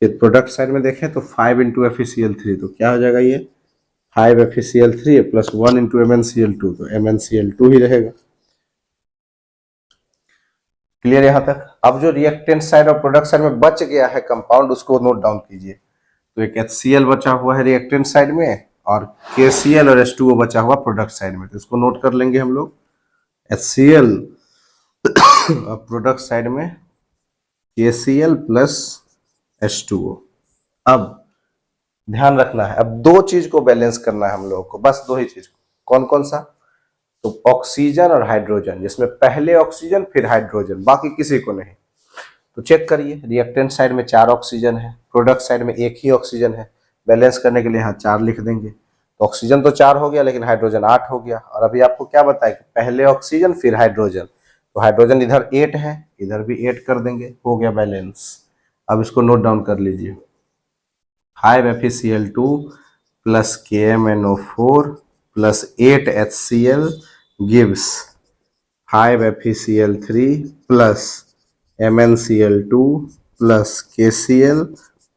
फिर प्रोडक्ट साइड में देखें तो 5 × FeCl3, तो क्या हो जाएगा ये 5 FeCl3 प्लस 1 × MnCl2, तो MnCl2 ही रहेगा। क्लियर यहाँ तक। अब जो रिएक्टेंट साइड और प्रोडक्ट साइड में बच गया है कंपाउंड, उसको नोट डाउन कीजिए। तो एक HCl बचा हुआ है रिएक्टेंट साइड में और KCl और H2O बचा हुआ प्रोडक्ट साइड में, तो इसको नोट कर लेंगे हम लोग। HCl और प्रोडक्ट साइड में KCl प्लस H2O। अब ध्यान रखना है, अब 2 चीज को बैलेंस करना है हम लोगों को, बस 2 ही चीज। कौन कौन सा, तो ऑक्सीजन और हाइड्रोजन, जिसमें पहले ऑक्सीजन फिर हाइड्रोजन, बाकी किसी को नहीं। तो चेक करिए, रिएक्टेंट साइड में 4 ऑक्सीजन है, प्रोडक्ट साइड में 1 ही ऑक्सीजन है। बैलेंस करने के लिए यहाँ 4 लिख देंगे। तो ऑक्सीजन तो 4 हो गया, लेकिन हाइड्रोजन 8 हो गया। और अभी आपको क्या बताया कि पहले ऑक्सीजन फिर हाइड्रोजन, तो हाइड्रोजन इधर 8 है, इधर भी 8 कर देंगे, हो गया बैलेंस। अब इसको नोट डाउन कर लीजिए। 5 FeCl2 plus KMnO4 plus 8 HCl gives 5 FeCl3 plus MnCl2 plus KCl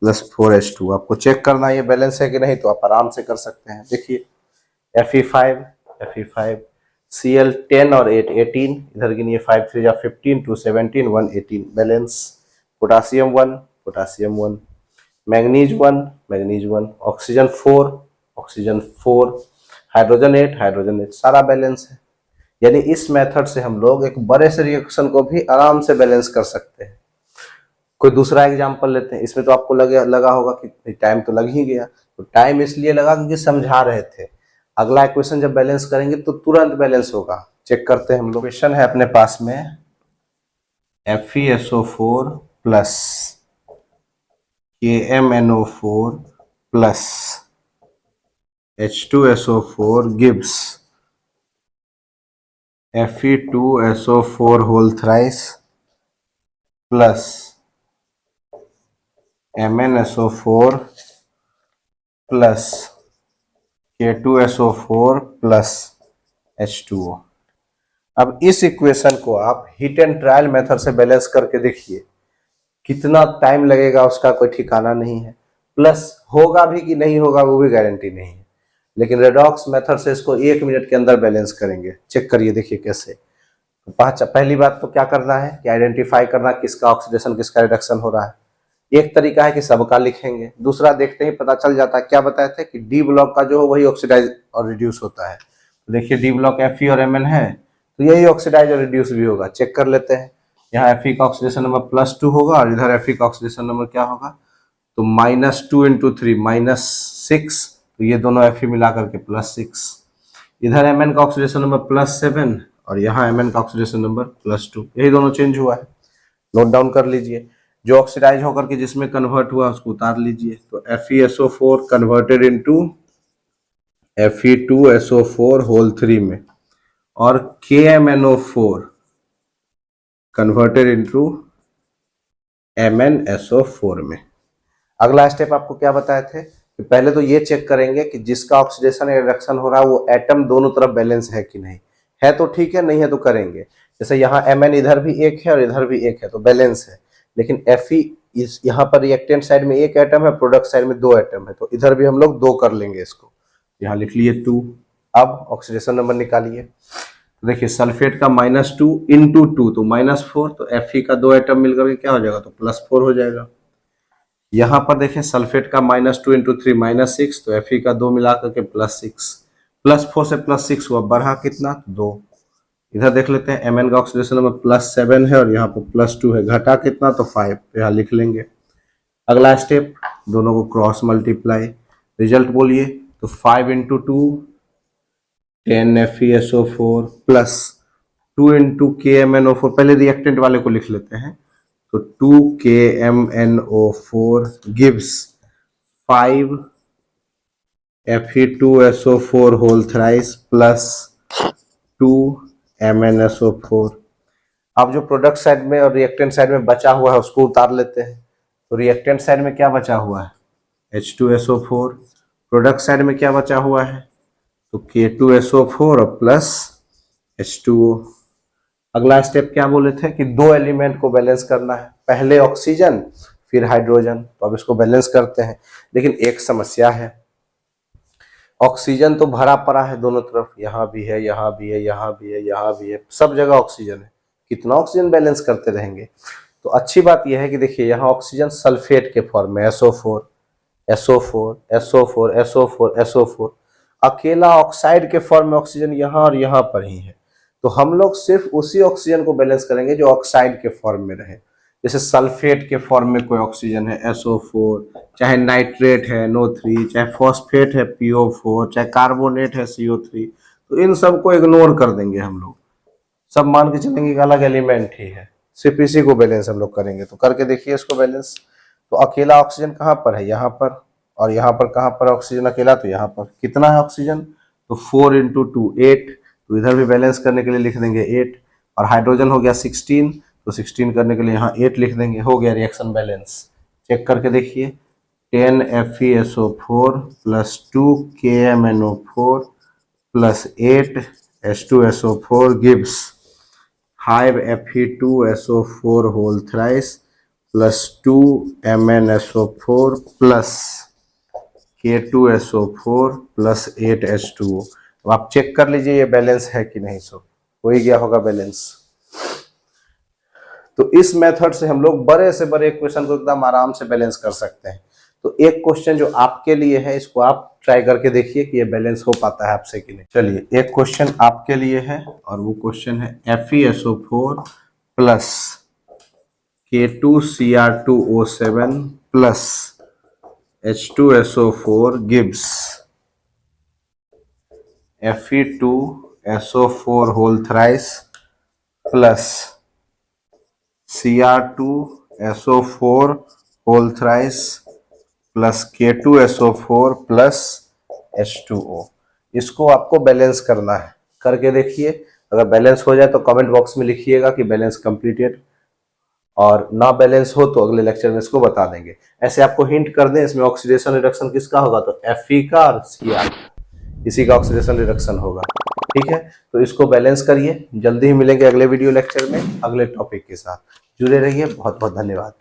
plus 4H2। आपको चेक करना है ये बैलेंस है कि नहीं, तो आप आराम से कर सकते हैं। देखिए Fe5 Cl 10 और 8 18, इधर गिनिए 5 3 जा 15 2 17 1 18, balance. Potassium 1 manganese 1 oxygen 4 hydrogen 8 सारा बैलेंस है। यानी इस मेथड से हम लोग एक बड़े से रिएक्शन को भी आराम से बैलेंस कर सकते हैं। कोई दूसरा एग्जांपल लेते हैं। इसमें तो आपको लगा होगा कि टाइम तो लग ही गया, तो टाइम इसलिए लगा क्योंकि समझा रहे थे। अगला इक्वेशन जब बैलेंस करेंगे तो तुरंत बैलेंस होगा। चेक करते हैं हम लोग। इक्वेशन है अपने पास में FeSO4 plus KMnO4 plus H2SO4 gives Fe2SO4 whole thrice plus MnSO4 plus K2SO4 plus H2O। अब इस इक्वेशन को आप हिट एंड ट्रायल मेथड से बैलेंस करके देखिए, कितना टाइम लगेगा उसका कोई ठिकाना नहीं है। प्लस होगा भी कि नहीं होगा वो भी गारंटी नहीं है। लेकिन रेडॉक्स मेथड से इसको 1 मिनट के अंदर बैलेंस करेंगे। चेक करिए, देखिए कैसे। पहली बात तो क्या करना है कि आइडेंटिफाई करना किसका ऑक्सीडेशन किसका रिडक्शन हो रहा है। एक तरीका है कि सबका लिखेंगे, दूसरा देखते ही पता चल जाता है। क्या बताए थे कि डी ब्लॉक का जो हो वही ऑक्सीडाइज और रिड्यूस होता है। तो देखिए डी ब्लॉक Fe और Mn है, तो यही ऑक्सीडाइज और रिड्यूस भी होगा। चेक कर लेते हैं। यहाँ Fe का ऑक्सीडेशन नंबर +2 होगा और इधर Fe का ऑक्सीडेशन नंबर क्या होगा, तो -2 × 3 -6, तो ये दोनों Fe मिला करके +6। इधर Mn का ऑक्सीडेशन नंबर +7 और यहाँ Mn का ऑक्सीडेशन नंबर +2, यही दोनों चेंज हुआ है। नोट डाउन कर लीजिए। जो ऑक्सीडाइज होकर के जिसमें कन्वर्ट हुआ उसको उतार लीजिए। तो FeSO4 converted into Fe2SO4 whole 3 में, और KMnO4 कन्वर्टेड इनटू MnSO4 में। अगला स्टेप आपको क्या बताए थे कि पहले तो ये चेक करेंगे कि जिसका ऑक्सीडेशन या रिडक्शन हो रहा है वो एटम दोनों तरफ बैलेंस है कि नहीं है, तो ठीक है, नहीं है तो करेंगे। जैसे यहाँ Mn इधर भी एक है और इधर भी एक है तो बैलेंस है, लेकिन Fe इस यहाँ पर रिएक्टेंट साइड में एक एटम है, प्रोडक्ट साइड में 2 एटम है, तो इधर भी हम लोग 2 कर लेंगे इसको। यहाँ लिख लिए 2। अब ऑक्सीडेशन नंबर निकालिए। तो देखिए सल्फेट का -2 इंटू 2 तो -4, तो Fe का 2 एटम मिलकर के क्या हो जाएगा, तो +4 हो जाएगा। यहाँ पर देखें सल्फेट का -2 इंटू 3 -6, तो Fe का 2 मिला करके +6, +4 से +6 हुआ, बढ़ा कितना, 2। इधर देख लेते हैं Mn का ऑक्सीडेशन नंबर +7 है और यहाँ पर +2 है, घटा कितना, तो 5, यहाँ लिख लेंगे। अगला स्टेप, दोनों को क्रॉस मल्टीप्लाई, रिजल्ट बोलिए। तो 5 into 2 10 FeSO4 plus 2 into KMnO4, पहले रिएक्टेंट वाले को लिख लेते हैं। तो 2 KMnO4 gives 5 Fe2SO4 whole thrice plus 2 MnSO4। अब जो प्रोडक्ट साइड में और रिएक्टेंट साइड में बचा हुआ है उसको उतार लेते हैं। तो रिएक्टेंट साइड में क्या बचा हुआ है, H2SO4, प्रोडक्ट साइड में क्या बचा हुआ है, तो K2SO4 और प्लस H2O। अगला स्टेप क्या बोले थे कि 2 एलिमेंट को बैलेंस करना है, पहले ऑक्सीजन फिर हाइड्रोजन। तो अब इसको बैलेंस करते हैं, लेकिन एक समस्या है, ऑक्सीजन तो भरा पड़ा है दोनों तरफ, यहाँ भी है, यहाँ भी है, यहाँ भी है, यहाँ भी है, सब जगह ऑक्सीजन है, कितना ऑक्सीजन बैलेंस करते रहेंगे। तो अच्छी बात यह है कि देखिए यहाँ ऑक्सीजन सल्फेट के फॉर्म में SO4 SO4 SO4 SO4 SO4, अकेला ऑक्साइड के फॉर्म में ऑक्सीजन यहाँ और यहाँ पर ही है। तो हम लोग सिर्फ उसी ऑक्सीजन को बैलेंस करेंगे जो ऑक्साइड के फॉर्म में रहे। जैसे सल्फेट के फॉर्म में कोई ऑक्सीजन है SO4, चाहे नाइट्रेट है NO3, चाहे फॉस्फेट है PO4, चाहे कार्बोनेट है CO3, तो इन सब को इग्नोर कर देंगे हम लोग, सब मान के चलेंगे कि अलग एलिमेंट ही है, सिर्फ इसी को बैलेंस हम लोग करेंगे। तो करके देखिए इसको बैलेंस। तो अकेला ऑक्सीजन कहाँ पर है, यहाँ पर, और यहाँ पर कहाँ पर ऑक्सीजन अकेला, तो यहाँ पर। कितना है ऑक्सीजन, तो 4 इंटू 2 8, तो इधर भी बैलेंस करने के लिए लिख देंगे 8। और हाइड्रोजन हो गया 16, तो 16 करने के लिए यहाँ 8 लिख देंगे, हो गया रिएक्शन बैलेंस। चेक करके देखिए 10 FeSO4 plus 2 KMnO4 plus 8 H2SO4 gives 5 Fe2SO4 whole thrice plus 2 MnSO4 plus K2SO4 plus 8 H2O। तो आप चेक कर लीजिए ये बैलेंस है कि नहीं, सो हो ही गया होगा बैलेंस। तो इस मेथड से हम लोग बड़े से बड़े क्वेश्चन को एकदम आराम से बैलेंस कर सकते हैं। तो एक क्वेश्चन जो आपके लिए है इसको आप ट्राई करके देखिए कि ये बैलेंस हो पाता है आपसे कि नहीं। चलिए एक क्वेश्चन आपके लिए है और वो क्वेश्चन है FeSO4 plus K2Cr2O7 plus H2SO4 gives Fe2SO4 whole thrice plus Cr2SO4 whole thrice plus K2SO4 plus H2O। इसको आपको बैलेंस करना है, करके देखिए। अगर बैलेंस हो जाए तो कमेंट बॉक्स में लिखिएगा कि बैलेंस कंप्लीटेड, और ना बैलेंस हो तो अगले लेक्चर में इसको बता देंगे। ऐसे आपको हिंट कर दें, इसमें ऑक्सीडेशन रिडक्शन किसका होगा, तो Fe का और Cr, इसी का ऑक्सीडेशन रिडक्शन होगा। ठीक है, तो इसको बैलेंस करिए। जल्दी ही मिलेंगे अगले वीडियो लेक्चर में अगले टॉपिक के साथ। जुड़े रहिए, बहुत बहुत धन्यवाद।